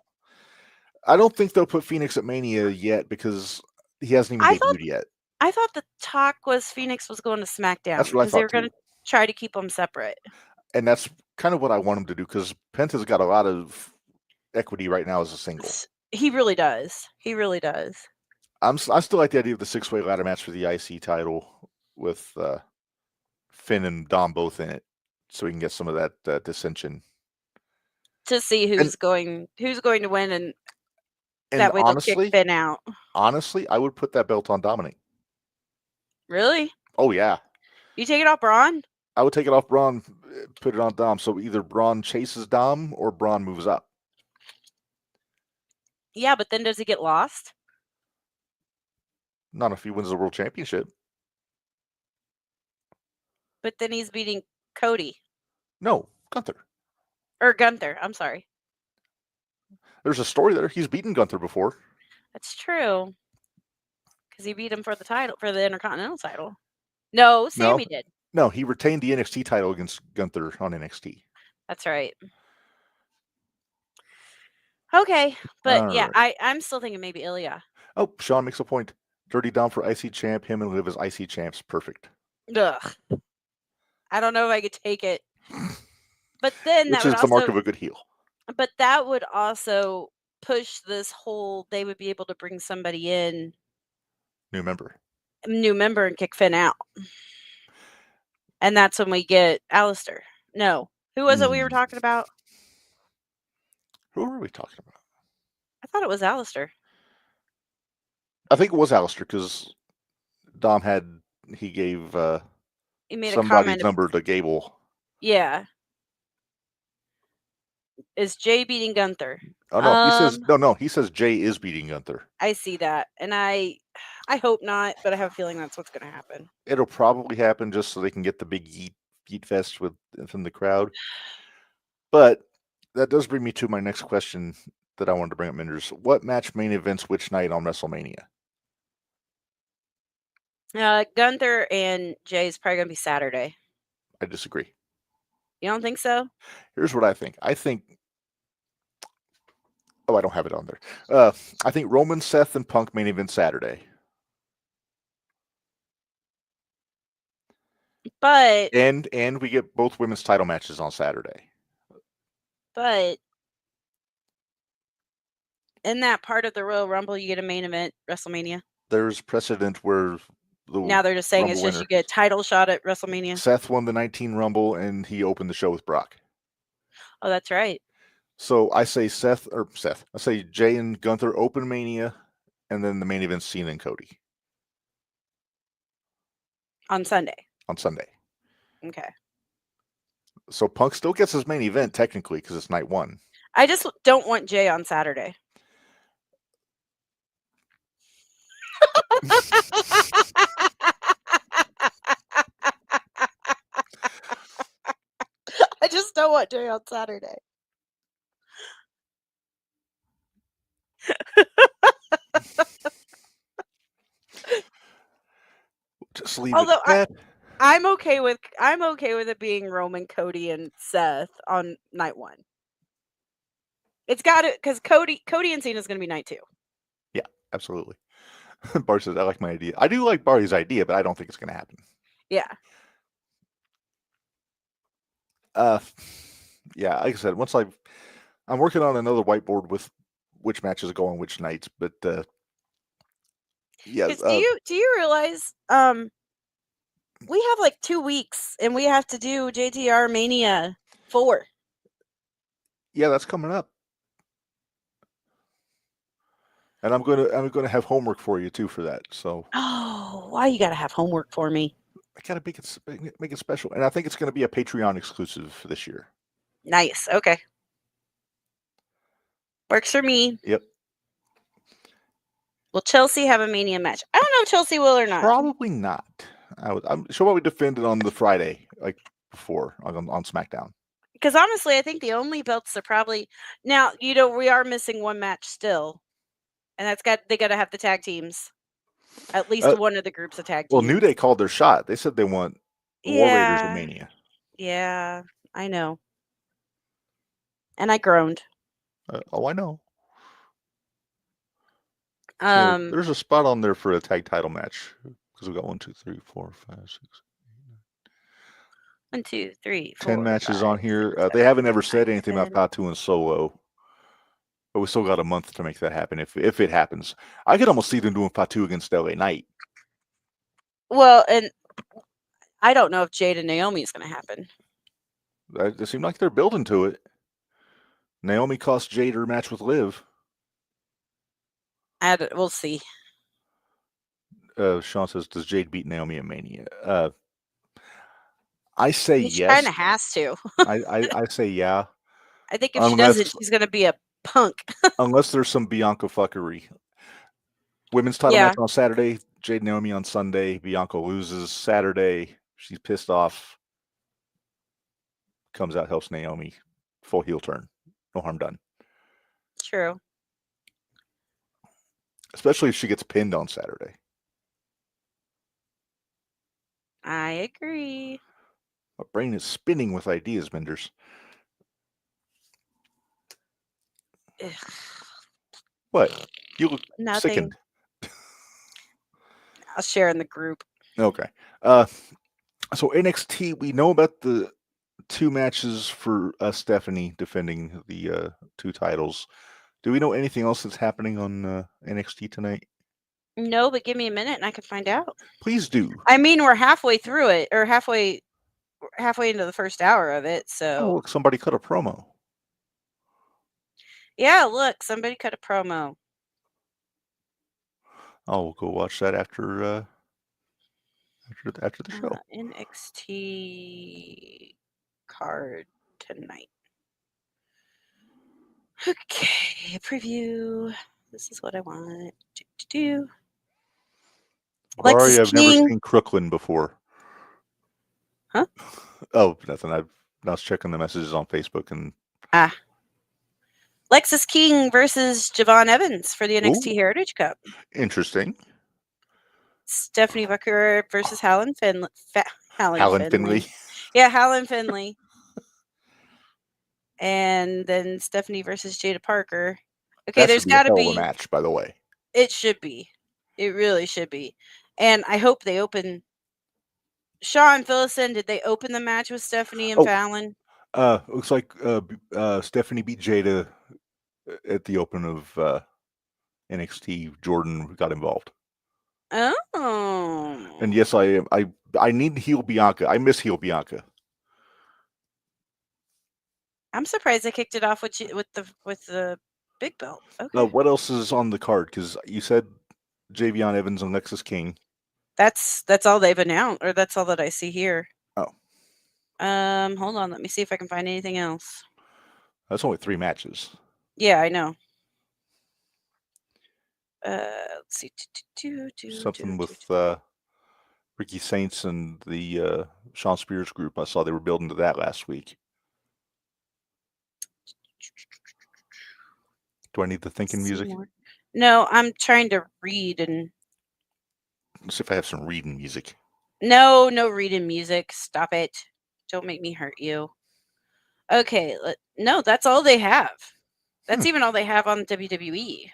I don't think they'll put Phoenix at Mania yet because he hasn't even debuted yet. I thought the talk was Phoenix was going to SmackDown. That's what I thought, they were going to try to keep them separate. And that's kind of what I want him to do, because Penta's got a lot of equity right now as a single. He really does. He really does. I still like the idea of the 6-way ladder match for the IC title with Finn and Dom both in it, so we can get some of that dissension to see who's going to win, and that way they'll kick Finn out. Honestly, I would put that belt on Dominic. Really? Oh yeah. You take it off Braun? I would take it off Braun, put it on Dom. So either Braun chases Dom or Braun moves up. Yeah, but then does he get lost? Not if he wins the World Championship. But then he's beating Cody. No, Gunther. Or Gunther, I'm sorry. There's a story there. He's beaten Gunther before. That's true. Because he beat him for the title, for the Intercontinental title. No, Sammy did. No, he retained the NXT title against Gunther on NXT. That's right. Okay, but yeah, I'm still thinking maybe Ilya. Oh, Sean makes a point. Dirty Dom for IC champ, him and Liv as IC champs. Perfect. Ugh. I don't know if I could take it. But then Which is the mark of a good heel. But that would also push this whole, they would be able to bring somebody in. New member and kick Finn out. And that's when we get Alistair. No. Who was it we were talking about? Who were we talking about? I thought it was Alistair. I think it was Alistair, because Dom gave he made somebody's number to Gable. Yeah. Is Jay beating Gunther? Oh no, he says Jay is beating Gunther. I see that. And I hope not, but I have a feeling that's what's going to happen. It'll probably happen just so they can get the big yeet fest from the crowd. But that does bring me to my next question that I wanted to bring up, Minderz. What match main events which night on WrestleMania? Gunther and Jay is probably going to be Saturday. I disagree. You don't think so? Here's what I think. Oh, I don't have it on there. I think Roman, Seth, and Punk main event Saturday. But and we get both women's title matches on Saturday. But in that part of the Royal Rumble, you get a main event WrestleMania. There's precedent where now they're just saying Rumble it's just winner. You get a title shot at WrestleMania. Seth won the 19 Rumble and he opened the show with Brock. Oh, that's right. So I say I say Jay and Gunther open Mania, and then the main event Cena and Cody. On Sunday. Okay. So Punk still gets his main event technically because it's night one. I just don't want Jay on Saturday. know what day on Saturday. Just leave Although it at that. I'm okay with it being Roman, Cody, and Seth on night 1. It's got it because Cody and Cena is going to be night 2. Yeah, absolutely. Bart says, I like my idea. I do like Barty's idea, but I don't think it's going to happen. Yeah. Yeah, like I said, once I'm working on another whiteboard with which matches go on which nights, but yeah. Do you realize we have like 2 weeks and we have to do JTR Mania 4. Yeah, that's coming up. And I'm gonna have homework for you too for that. So why you gotta have homework for me? I gotta make it special, and I think it's gonna be a Patreon exclusive for this year. Nice. Okay. Works for me. Yep. Will Chelsea have a Mania match? I don't know if Chelsea will or not. Probably not. I'm sure we defended on the Friday, like before on SmackDown. Because honestly, I think the only belts are probably now. We are missing one match still, and they got to have the tag teams. At least one of the groups of tag teams. Well, New Day called their shot. They said they want War Raiders at Mania. Yeah, I know. And I groaned. I know. There's a spot on there for a tag title match because we got 1, 2, 3, 4, 5, 6, 1, 2, 3, 4, 10 matches 5, on here. 6, They haven't ever said 9, anything 10. about Fatu and Solo, but we still got a month to make that happen if it happens. I could almost see them doing Fatu against LA Knight. Well, and I don't know if Jade and Naomi is going to happen. It seemed like they're building to it. Naomi cost Jade her match with Liv. We'll see. Sean says, "Does Jade beat Naomi at Mania?" I say yes. She kind of has to. I say yeah. I think if she doesn't, she's going to be a punk. Unless there's some Bianca fuckery. Women's title match on Saturday. Jade Naomi on Sunday. Bianca loses Saturday. She's pissed off. Comes out, helps Naomi. Full heel turn. No harm done. True. Especially if she gets pinned on Saturday. I agree. My brain is spinning with ideas, Minderz. Ugh. What? You look sickened. I'll share in the group. Okay. So NXT, we know about the 2 matches for Stephanie defending the 2 titles. Do we know anything else that's happening on NXT tonight? No, but give me a minute and I can find out. Please do. I mean, we're halfway through it, or halfway into the first hour of it. So. Oh, look, somebody cut a promo. Yeah, look, somebody cut a promo. Oh, we'll go watch that after the show. NXT card tonight. Okay, preview. This is what I want to do. Sorry, I've never seen Crooklyn before. Huh? Oh, nothing. I was checking the messages on Facebook and. Lexis King versus Javon Evans for the NXT Heritage Cup. Interesting. Stephanie Bakura versus Hallen Finley. Finley. Yeah, Hallen Finley. And then Stephanie versus Jada Parker. Okay, there's got to be a match, by the way. It should be. It really should be. And I hope they open. Sean Phillison, did they open the match with Stephanie and Fallon? Looks like Stephanie beat Jada at the open of NXT. Jordan got involved. Oh. And yes, I need heel Bianca. I miss heel Bianca. I'm surprised they kicked it off with the big belt. Okay. What else is on the card? Because you said Javion Evans and Lexis King. That's all they've announced, or that's all that I see here. Oh. Hold on. Let me see if I can find anything else. That's only 3 matches. Yeah, I know. Let's see. Something with Ricky Saints and the Sean Spears group. I saw they were building to that last week. Do I need the thinking music? Seymour. No, I'm trying to read and. Let's see if I have some reading music. No reading music. Stop it. Don't make me hurt you. Okay, no, that's all they have. That's even all they have on WWE.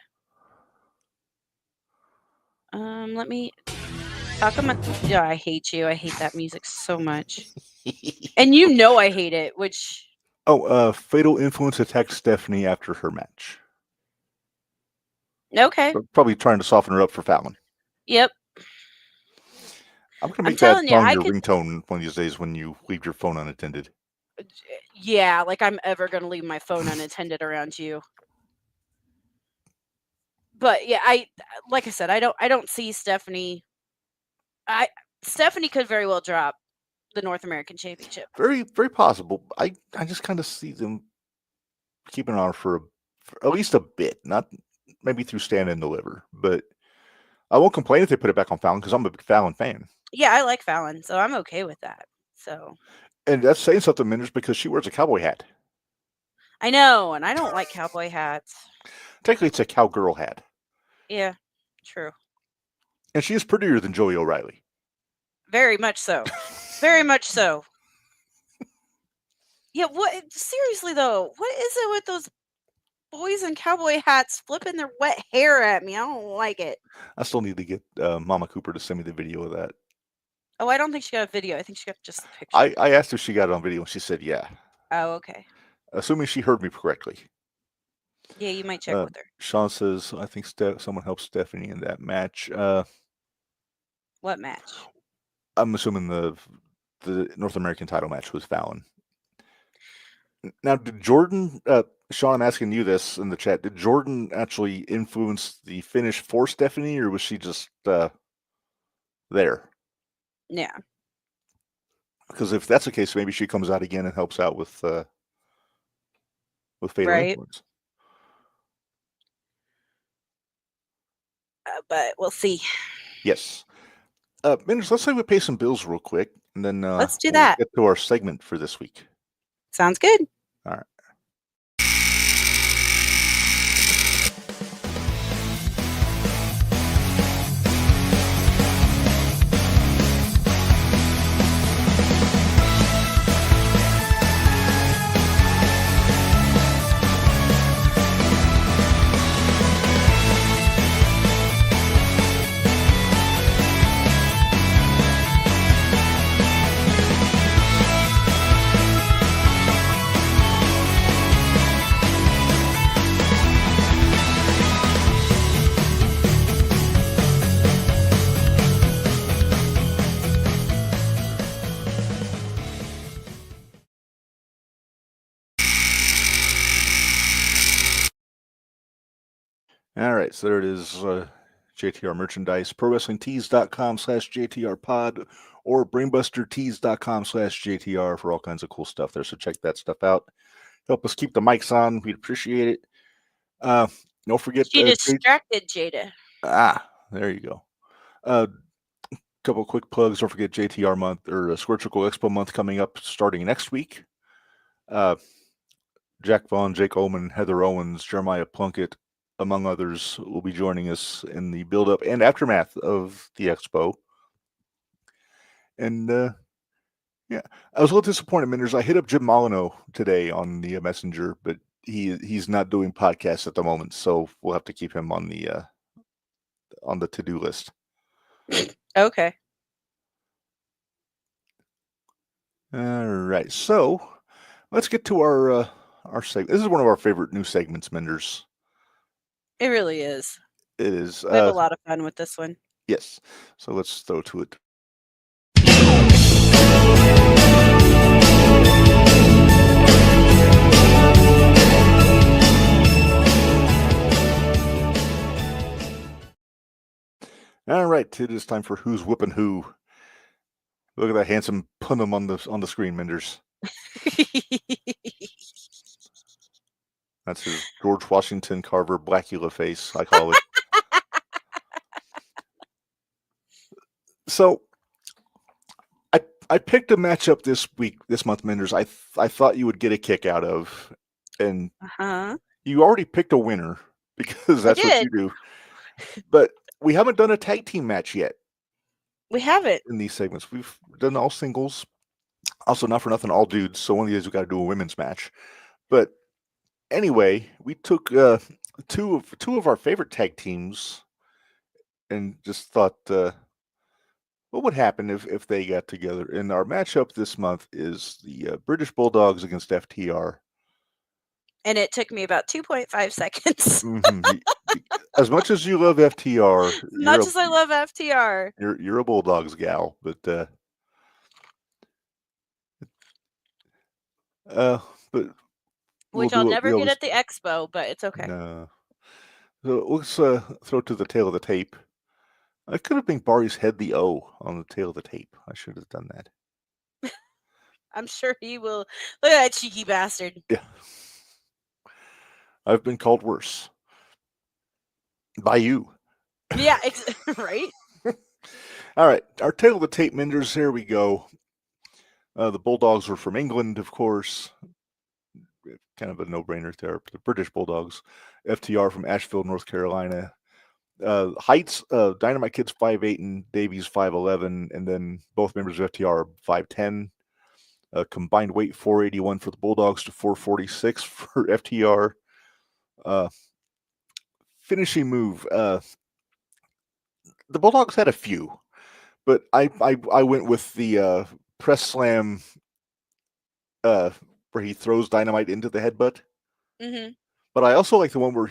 Let me talk about. Yeah, I hate you. I hate that music so much. And you know I hate it, which. Oh, Fatal Influence attacked Stephanie after her match. Okay. Probably trying to soften her up for Fallon. Yep. I'm going to make that song your ringtone one of these days when you leave your phone unattended. Yeah, like I'm ever going to leave my phone unattended around you. But yeah, like I said, I don't see Stephanie. Stephanie could very well drop the North American Championship. Very, very possible. I just kind of see them keeping on for at least a bit, not maybe through Stand and Deliver, but I won't complain if they put it back on Fallon because I'm a big Fallon fan. Yeah, I like Fallon, so I'm okay with that. So. And that's saying something, Minderz, because she wears a cowboy hat. I know, and I don't like cowboy hats. Technically, it's a cowgirl hat. Yeah, true. And she is prettier than Joey O'Reilly. Very much so. Very much so. Yeah, what? Seriously, though, what is it with those boys in cowboy hats flipping their wet hair at me? I don't like it. I still need to get Mama Cooper to send me the video of that. Oh, I don't think she got a video. I think she got just a picture. I asked if she got it on video, and she said, yeah. Oh, okay. Assuming she heard me correctly. Yeah, you might check with her. Sean says, I think someone helped Stephanie in that match. What match? I'm assuming the North American title match was Fallon. Now, did Jordan, Sean, I'm asking you this in the chat, did Jordan actually influence the finish for Stephanie, or was she just there? Yeah. Because if that's the case, maybe she comes out again and helps out with Fatal Influence. But we'll see. Yes. Minderz, let's say we pay some bills real quick, and then let's do that. Get to our segment for this week. Sounds good. All right. All right, so there it is, JTR merchandise, prowrestlingtees.com/JTRpod or brainbustertees.com/JTR for all kinds of cool stuff there. So check that stuff out. Help us keep the mics on. We'd appreciate it. Don't forget. She distracted Jada. There you go. Couple of quick plugs. Don't forget JTR month or Square Circle Expo month coming up starting next week. Jack Vaughn, Jake Ullman, Heather Owens, Jeremiah Plunkett, among others, will be joining us in the build-up and aftermath of the expo. And yeah, I was a little disappointed, Minderz. I hit up Jim Molyneux today on the Messenger, but he's not doing podcasts at the moment, so we'll have to keep him on the to-do list. Okay. All right, so let's get to our segment. This is one of our favorite new segments, Minderz. It really is. It is. We have a lot of fun with this one. Yes. So let's throw to it. All right, it is time for Who's Whipping Who. Look at that handsome punum on the screen, Minderz. That's his George Washington Carver Blackula face, I call it. So, I picked a matchup this month, Minderz. I thought you would get a kick out of, and you already picked a winner. because that's what you do. But we haven't done a tag team match yet. We haven't. In these segments. We've done all singles. Also, not for nothing, all dudes. So one of these days we got to do a women's match. But anyway, we took two of our favorite tag teams and just thought, what would happen if they got together? And our matchup this month is the British Bulldogs against FTR. And it took me about 2.5 seconds. As much as you love FTR, as much as I love FTR, you're a Bulldogs gal, but which I'll never get at the expo, but it's okay. No. So let's throw to the tail of the tape. I could have been Barry's head the O on the tail of the tape. I should have done that. I'm sure he will. Look at that cheeky bastard. Yeah. I've been called worse. By you. Yeah, right? All right. Our tail of the tape, Minderz. Here we go. The Bulldogs were from England, of course. Kind of a no-brainer there. The British Bulldogs. FTR from Asheville, North Carolina. Heights, Dynamite Kid's 5'8" and Davies 5'11", and then both members of FTR are 5'10". Combined weight 481 for the Bulldogs to 446 for FTR. Finishing move. The Bulldogs had a few, but I went with the press slam where he throws Dynamite into the headbutt. Mm-hmm. But I also like the one where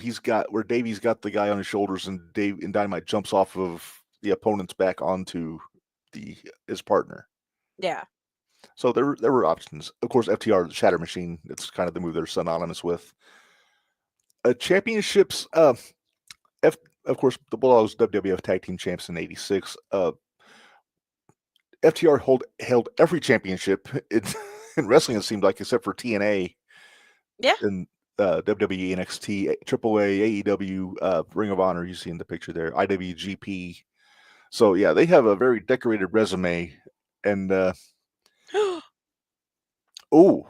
Davies got the guy on his shoulders and Dynamite jumps off of the opponent's back onto his partner. Yeah. So there were options. Of course, FTR, the Shatter Machine, it's kind of the move they're synonymous with. Championships, of course, the Bulldogs WWF Tag Team Champs in '86. FTR held every championship in wrestling, it seemed like, except for TNA. Yeah. And WWE, NXT, AAA, AEW, Ring of Honor, you see in the picture there, IWGP. So, yeah, they have a very decorated resume. And, oh.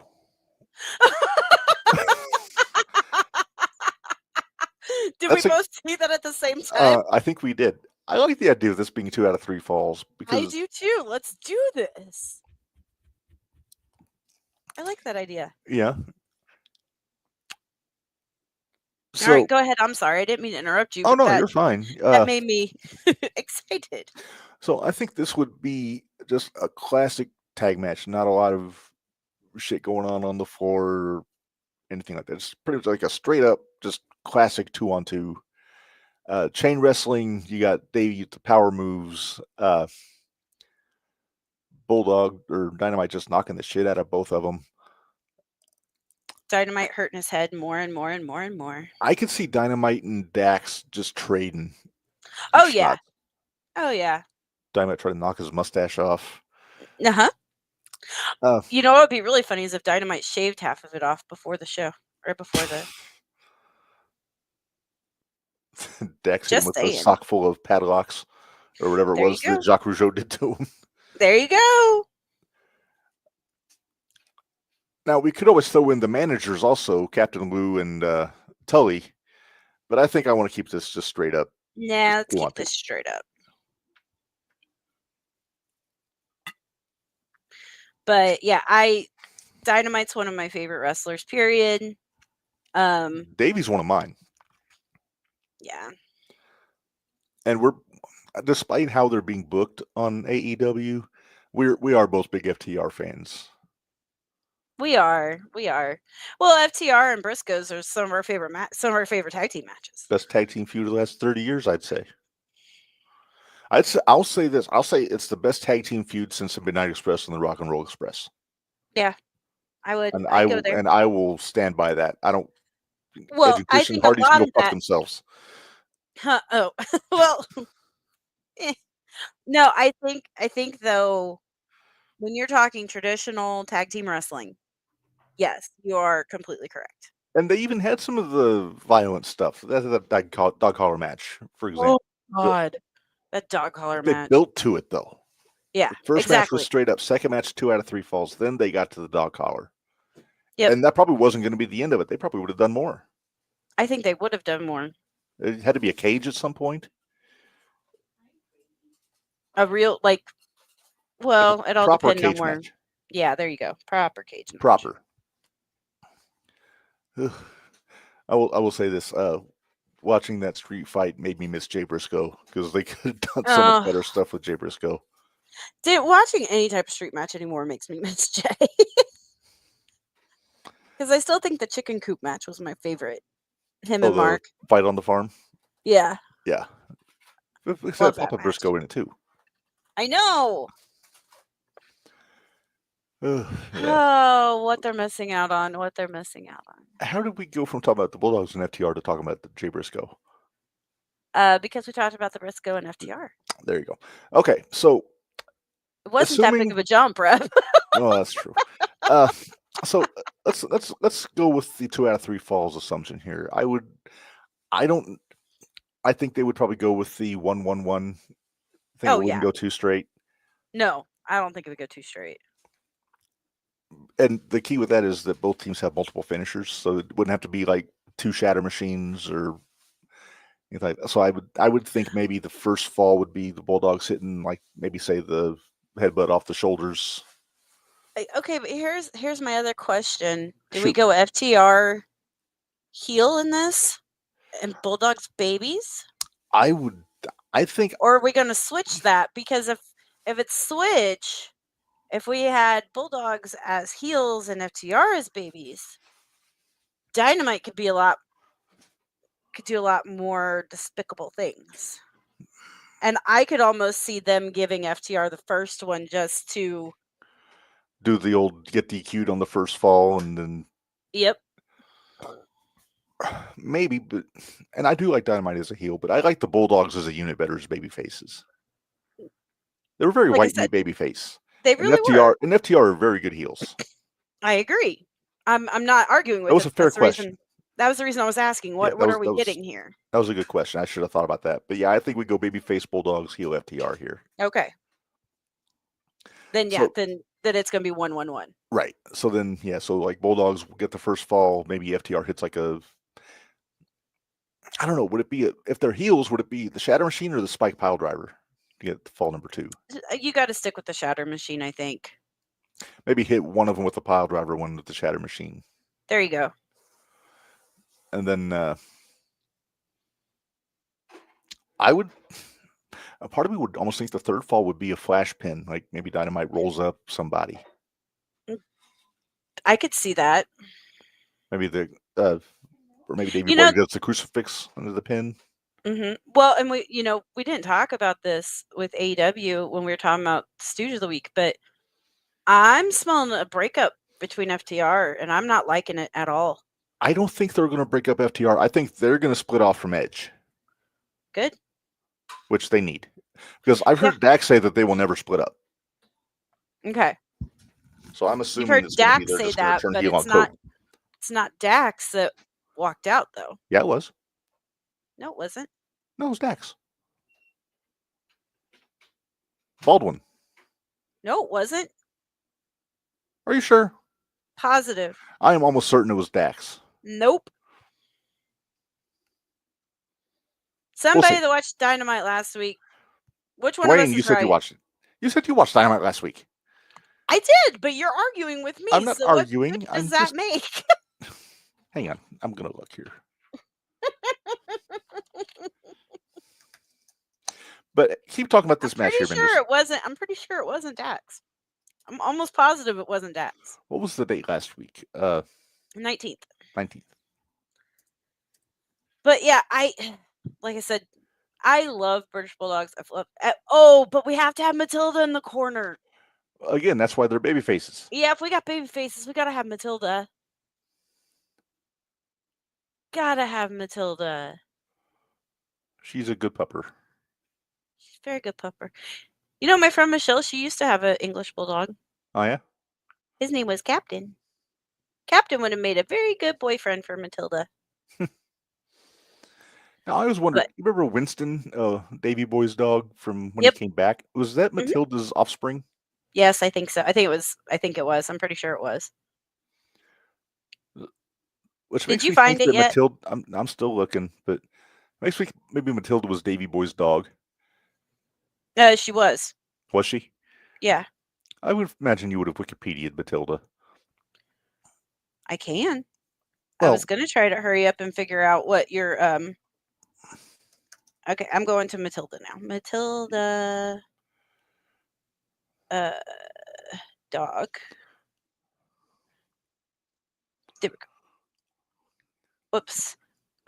Did we both see that at the same time? I think we did. I like the idea of this being 2 out of 3 falls. Because I do too. Let's do this. I like that idea. Yeah. So, all right, go ahead. I'm sorry. I didn't mean to interrupt you. Oh, no, you're fine. That made me excited. So I think this would be just a classic tag match. Not a lot of shit going on the floor or anything like that. It's pretty much like a straight up, just classic 2-on-2. Chain wrestling, you got Davey with the power moves. Bulldog or Dynamite just knocking the shit out of both of them. Dynamite hurting his head more and more and more and more. I could see Dynamite and Dax just trading. Oh, yeah. Oh, yeah. Dynamite trying to knock his mustache off. Uh-huh. You know what would be really funny is if Dynamite shaved half of it off before the show. Right before the... Dax hit him with a sock full of padlocks or whatever it was that Jacques Rougeau did to him. There you go. Now, we could always throw in the managers also, Captain Lou and Tully, but I think I want to keep this just straight up. Yeah, let's keep this straight up. But yeah, Dynamite's one of my favorite wrestlers, period. Davey's one of mine. Yeah. And despite how they're being booked on AEW, we are both big FTR fans. We are. Well, FTR and Briscoes are some of our favorite tag team matches. Best tag team feud of the last 30 years, I'd say. I'll say this. I'll say it's the best tag team feud since the Midnight Express and the Rock and Roll Express. Yeah, I would. And I will stand by that. I don't. Well, I think Hardy's a lot of that themselves. Oh well. No, I think though, when you're talking traditional tag team wrestling, yes, you are completely correct. And they even had some of the violent stuff. That's a dog collar match, for example. Oh God, that dog collar match. They built to it though. Yeah, the first match was straight up. Second match, 2 out of 3 falls. Then they got to the dog collar. Yep. And that probably wasn't going to be the end of it. They probably would have done more. I think they would have done more. It had to be a cage at some point. A real well, it all Proper depends on cage where. match. Yeah, there you go. Proper cage match. Proper. I will say this. Watching that street fight made me miss Jay Briscoe because they could have done so much better stuff with Jay Briscoe. Dude, watching any type of street match anymore makes me miss Jay. Because I still think the chicken coop match was my favorite. Him and Mark. Fight on the farm? Yeah. Yeah. It had Papa Briscoe in it too. I know. Yeah. Oh, what they're missing out on. How did we go from talking about the Bulldogs and FTR to talking about the Jay Briscoe? Because we talked about the Briscoe and FTR. There you go. Okay, so it wasn't that big of a jump, Reb. Oh, that's true. So let's go with the 2 out of 3 falls assumption here. I think they would probably go with the 1-1-1. Think it wouldn't go 2 straight. No, I don't think it would go 2 straight. And the key with that is that both teams have multiple finishers, so it wouldn't have to be like 2 shatter machines or anything like that. So I would think maybe the first fall would be the Bulldogs hitting like maybe say the headbutt off the shoulders. Okay, but here's my other question. Do we go FTR heel in this and Bulldogs babies? I think. Or are we going to switch that? Because if it's switch, if we had Bulldogs as heels and FTR as babies, Dynamite could do a lot more despicable things. And I could almost see them giving FTR the first one just to do the old get DQ'd on the first fall and then. Yep. Maybe, but and I do like Dynamite as a heel, but I like the Bulldogs as a unit better as baby faces. They were very white meat baby face. They really were. And FTR are very good heels. I agree. I'm not arguing with that was a fair question. That was the reason I was asking. What are we getting here? That was a good question. I should have thought about that. But yeah, I think we go babyface Bulldogs, heel FTR here. Okay. Then then it's going to be 1-1-1. Right. So then so like Bulldogs will get the first fall. Maybe FTR hits like a. I don't know. Would it be if they're heels? Would it be the Shatter Machine or the Spike Pile Driver to get fall number 2? You got to stick with the Shatter Machine, I think. Maybe hit one of them with the Pile Driver, one with the Shatter Machine. There you go. And then I would. A part of me would almost think the third fall would be a flash pin, like maybe Dynamite rolls up somebody. I could see that. Maybe or maybe Davey Boy gets the crucifix under the pin. Mm-hmm. Well, and we didn't talk about this with AEW when we were talking about Stooge of the Week, but I'm smelling a breakup between FTR, and I'm not liking it at all. I don't think they're going to break up FTR. I think they're going to split off from Edge. Good. Which they need. Because I've heard Dax say that they will never split up. Okay. So I'm assuming you've heard Dax say that, but it's not Dax that walked out, though. Yeah, it was. No, it wasn't. No, it was Dax. Baldwin. No, it wasn't. Are you sure? Positive. I am almost certain it was Dax. Nope. Somebody that watched Dynamite last week. Which one of us is you said you watched it. You said you watched Dynamite last week. I did, but you're arguing with me. I'm not arguing. What does that make? Hang on. I'm going to look here. But keep talking about this match here, Minderz. I'm pretty sure it wasn't Dax. I'm almost positive it wasn't Dax. What was the date last week? 19th. 19th. But yeah, like I said, I love British Bulldogs. But we have to have Matilda in the corner. Again, that's why they're baby faces. Yeah, if we got baby faces, we gotta have Matilda. Gotta have Matilda. She's a good pupper. She's a very good pupper. You know, my friend Michelle, she used to have an English Bulldog. Oh, yeah? His name was Captain. Captain would have made a very good boyfriend for Matilda. Now, I always wondered, you remember Winston, Davey Boy's dog from when he came back? Was that Matilda's offspring? Yes, I think so. I think it was. I'm pretty sure it was. Which Did you find it yet? Matilda, I'm still looking, but Next week, maybe Matilda was Davy Boy's dog. She was. Was she? Yeah. I would imagine you would have Wikipedia'd Matilda. I can. Well, I was going to try to hurry up and figure out what your Okay, I'm going to Matilda now. Matilda dog. There we go. Whoops.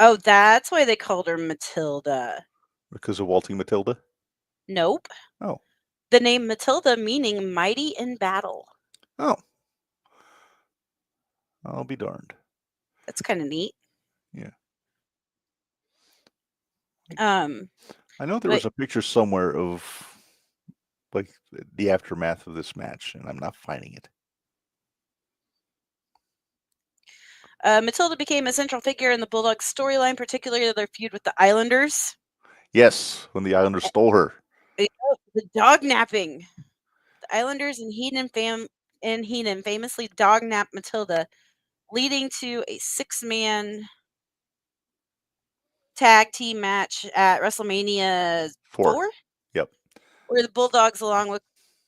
Oh, that's why they called her Matilda. Because of Waltzing Matilda? Nope. Oh. The name Matilda meaning mighty in battle. Oh. I'll be darned. That's kind of neat. Yeah. I know there was a picture somewhere of like the aftermath of this match, and I'm not finding it. Matilda became a central figure in the Bulldogs storyline, particularly their feud with the Islanders. Yes, when the Islanders stole her. The dog napping. The Islanders and Heenan famously dog napped Matilda, leading to a 6-man tag team match at Wrestlemania 4. Yep. Where the Bulldogs, along with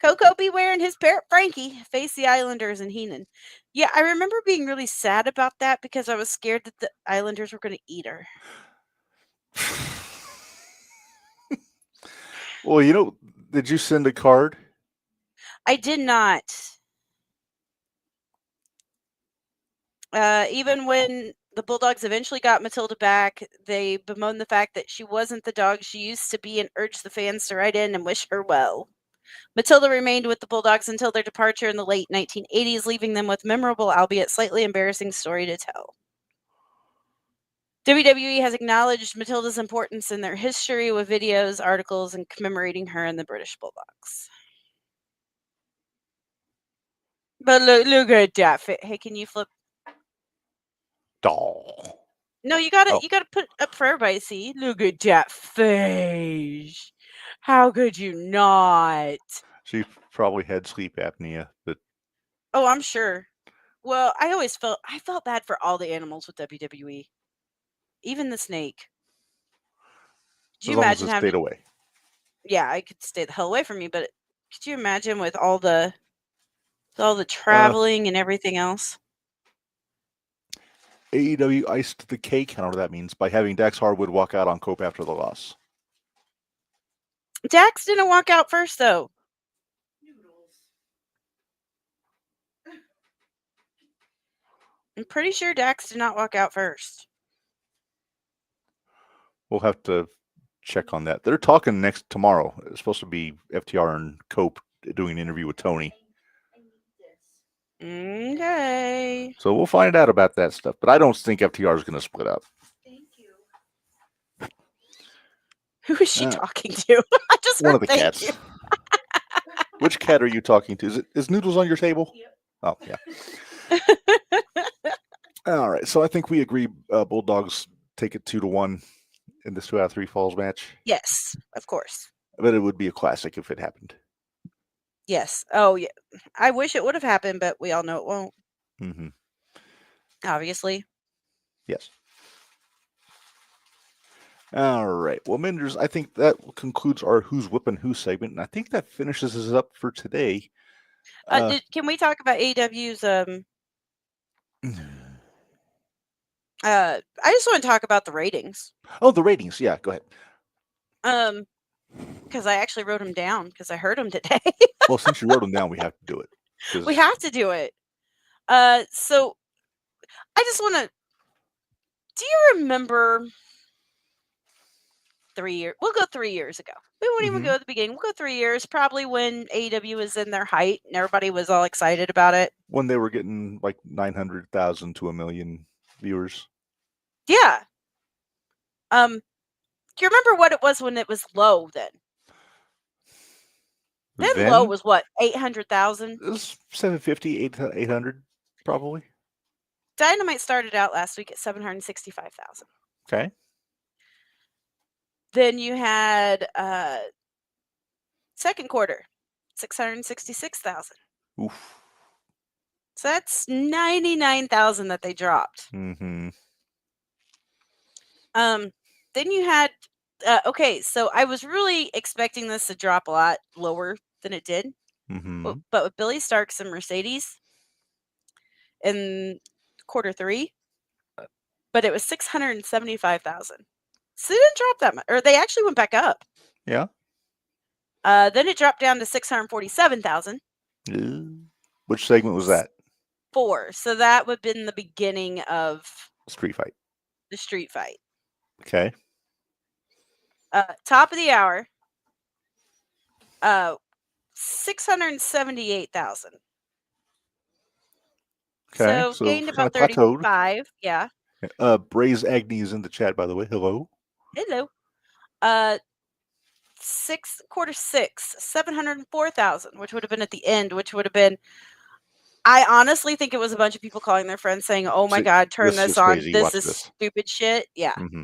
Coco Beware and his parrot Frankie, face the Islanders and Heenan. Yeah, I remember being really sad about that because I was scared that the Islanders were going to eat her. Well, did you send a card? I did not. Even when the Bulldogs eventually got Matilda back, they bemoaned the fact that she wasn't the dog she used to be and urged the fans to write in and wish her well. Matilda remained with the Bulldogs until their departure in the late 1980s, leaving them with memorable, albeit slightly embarrassing, story to tell. WWE has acknowledged Matilda's importance in their history with videos, articles, and commemorating her and the British Bulldogs. But look at that. Hey, can you flip? Doll. No, you gotta put up for everybody to see. Look at that face. How could you not? She probably had sleep apnea, but oh, I'm sure. Well, I felt bad for all the animals with WWE, even the snake. Could you imagine having? Stayed away. Yeah, I could stay the hell away from me, but could you imagine with all the traveling and everything else? AEW iced the cake, I don't know what that means, by having Dax Harwood walk out on Cope after the loss. Dax didn't walk out first, though. I'm pretty sure Dax did not walk out first. We'll have to check on that. They're talking tomorrow. It's supposed to be FTR and Cope doing an interview with Tony. Okay. So we'll find out about that stuff. But I don't think FTR is going to split up. Thank you. Who is she talking to? I just one heard of the cats. Which cat are you talking to? Is Noodles on your table? Yep. Oh, yeah. All right. So I think we agree Bulldogs take it 2-1 in this 2 out of 3 falls match. Yes, of course. But it would be a classic if it happened. Yes. Oh, yeah. I wish it would have happened, but we all know it won't. Mm-hmm. Obviously. Yes. All right. Well, Minderz, I think that concludes our Who's Whipping Who segment, and I think that finishes us up for today. Can we talk about AEW's I just want to talk about the ratings. Oh, the ratings. Yeah, go ahead. Because I actually wrote them down because I heard them today. Well, since you wrote them down, we have to do it. We have to do it. So I just want to. Do you remember 3 years? We'll go 3 years ago. We won't even go at the beginning. We'll go 3 years, probably when AEW was in their height and everybody was all excited about it. When they were getting like 900,000 to 1 million viewers. Yeah. Do you remember what it was when it was low then? Then low was what? 800,000? It was 750, 800 probably. Dynamite started out last week at 765,000. Okay. Then you had second quarter, 666,000. Oof. So that's 99,000 that they dropped. Mm-hmm. then you had okay, so I was really expecting this to drop a lot lower than it did. Mm-hmm. But with Billy Starks and Mercedes in quarter 3, but it was 675,000. So they didn't drop that much, or they actually went back up. Yeah. Then it dropped down to 647,000. Which segment was that? 4. So that would have been the beginning of Street fight. the street fight. Okay. Top of the hour, 678,000. Okay. So gained kind of about plateaued. 35. Yeah. Braze Agni is in the chat, by the way. Hello. Hello. Quarter 6, 704,000, which would have been at the end, which would have been. I honestly think it was a bunch of people calling their friends saying, "Oh my God, turn this on! Crazy. This Watch is this. stupid shit." Yeah. Mm-hmm.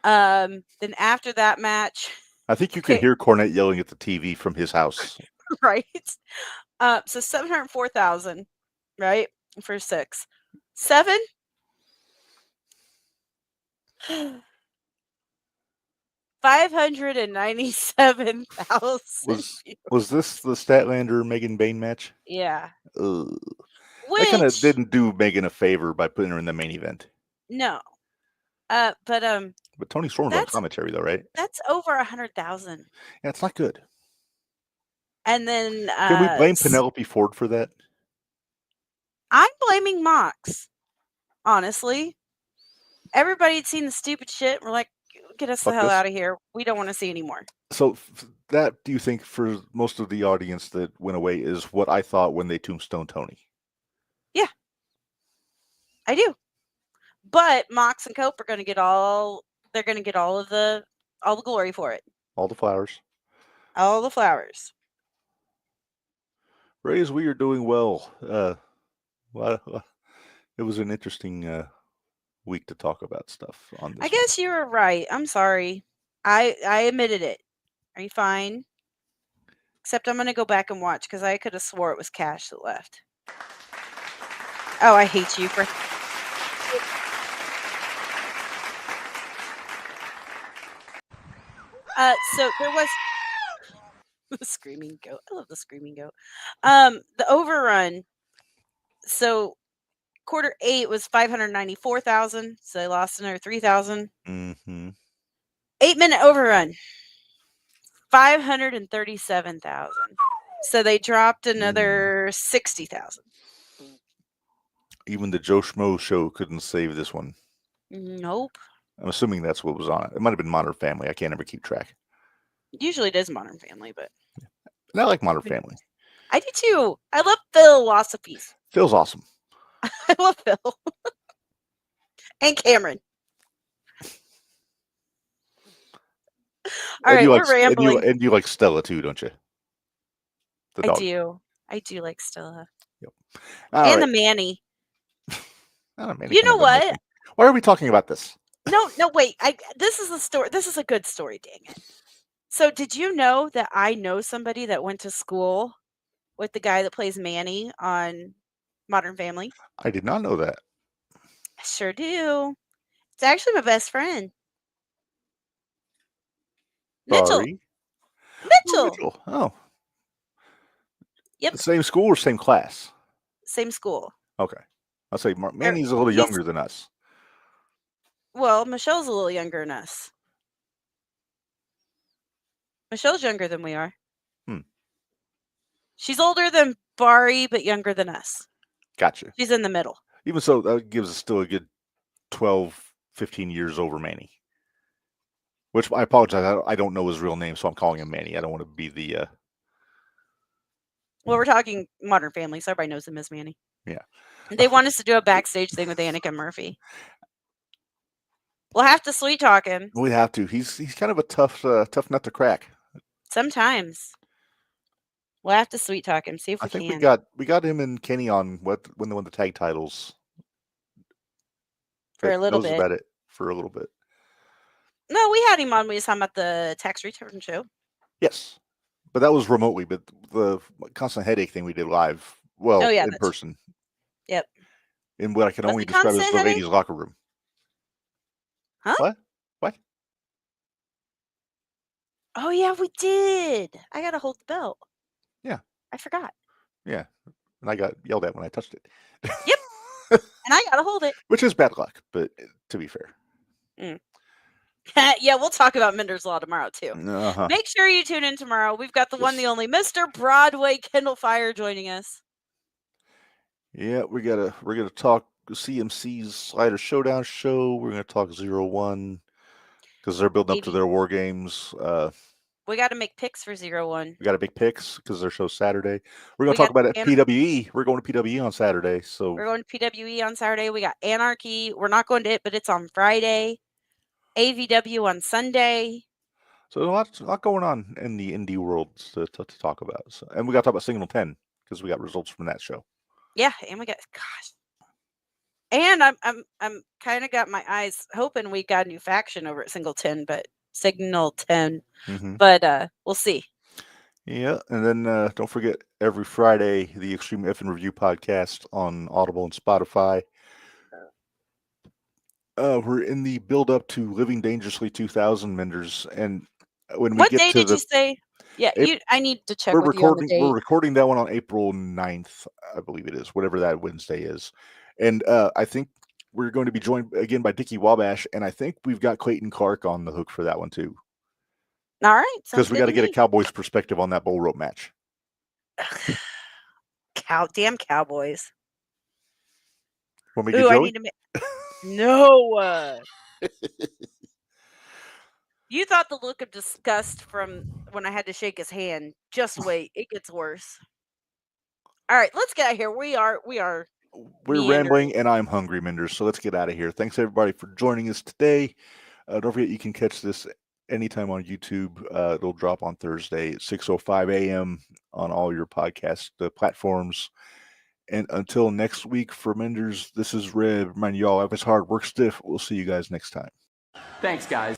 Then after that match, I think you can hear Cornette yelling at the TV from his house. Right. So 704,000, right, for 6. 7. $597,000. Was this the Statlander Megan Bain match? Yeah. That kind of didn't do Megan a favor by putting her in the main event. No. But Tony Storm's on commentary though, right? That's over 100,000. Yeah, it's not good. And then can we blame Penelope Ford for that? I'm blaming Mox. Honestly, everybody had seen the stupid shit. We're like, get us the hell out of here. We don't want to see anymore. So that, do you think, for most of the audience that went away, is what I thought when they tombstone Tony? Yeah, I do. But Mox and Cope are going to get all. They're going to get all the glory for it. All the flowers. All the flowers. Rays, we are doing well. It was an interesting week to talk about stuff on this. I guess you were right. I'm sorry. I admitted it. Are you fine? Except I'm going to go back and watch because I could have swore it was Cash that left. Oh, I hate you for. So there was the screaming goat. I love the screaming goat. The overrun. So quarter 8 was 594,000. So they lost another 3,000. Mm-hmm. 8-minute overrun. 537,000. So they dropped another 60,000. Even the Joe Schmo show couldn't save this one. Nope. I'm assuming that's what was on it. It might have been Modern Family. I can't ever keep track. Usually it is Modern Family, but and I like Modern Family. I do too. I love philosophies. Phil's awesome. I love Phil. And Cameron. All right, we're rambling. And you like Stella too, don't you? I do. I do like Stella. Yep. And the Manny. Manny. You know what? Why are we talking about this? No, wait. This is a story. This is a good story, dang it. So did you know that I know somebody that went to school with the guy that plays Manny on Modern Family? I did not know that. I sure do. It's actually my best friend. Mitchell. Mitchell. Oh. Yep. Same school or same class? Same school. Okay. I'll say Manny's a little younger than us. Well, Michelle's a little younger than us. Michelle's younger than we are. She's older than Bari, but younger than us. Gotcha. She's in the middle. Even so, that gives us still a good 12, 15 years over Manny. Which I apologize. I don't know his real name, so I'm calling him Manny. I don't want to be the... Well, we're talking Modern Family, so everybody knows him as Manny. Yeah. They want us to do a backstage thing with Annika Murphy. We'll have to sweet talk him. We have to. He's kind of a tough nut to crack. Sometimes. We'll have to sweet talk him. See if we can. I think we got him and Kenny on when they won the tag titles. For a little bit. That was about it. For a little bit. No, we had him on when we was talking about the tax return show. Yes. But that was remotely. But the constant headache thing we did live. Well, in person. Yep. In what I can only describe as the ladies' locker room. Huh? What? Oh yeah, we did. I gotta hold the belt. Yeah. I forgot. Yeah. And I got yelled at when I touched it. Yep. And I gotta hold it. Which is bad luck, but to be fair. Yeah, we'll talk about Minderz Law tomorrow too. Uh-huh. Make sure you tune in tomorrow. We've got the one, the only Mr. Broadway Kendall Fire joining us. Yeah, we're gonna talk CMC's Slider Showdown show. We're gonna talk 0-1 because they're building up to their War Games. We got to make picks for 0-1. We got to make picks because their show's Saturday. We're gonna talk about it at PWE. We're going to PWE on Saturday. So we're going to PWE on Saturday. We got Anarchy. We're not going to it, but it's on Friday. AVW on Sunday. So there's a lot going on in the indie world to talk about. So, and we got to talk about Signal 10 because we got results from that show. Yeah, and we got and I'm kind of got my eyes hoping we got a new faction over at Signal 10, but we'll see. Yeah, and then don't forget every Friday the Extreme F and Review podcast on Audible and Spotify. We're in the build up to Living Dangerously 2000, Minderz, and when we what get day to did you say? Yeah, I need to check we're with you on the date. We're recording that one on April 9th, I believe it is, whatever that Wednesday is. And I think we're going to be joined again by Dickie Wabash, and I think we've got Clayton Clark on the hook for that one too. All right, because we got to get a Cowboys perspective on that bull rope match. Damn Cowboys! Want me to get Joey? I need to no. You thought the look of disgust from when I had to shake his hand. Just wait, it gets worse. All right, let's get out of here. We're rambling, and I'm hungry, Minderz. So let's get out of here. Thanks everybody for joining us today. Don't forget you can catch this anytime on YouTube. It'll drop on Thursday at 6:05 a.m. on all your podcast platforms. And until next week, for Minderz, this is Reb. Remind y'all, if it's hard, work stiff. We'll see you guys next time. Thanks, guys.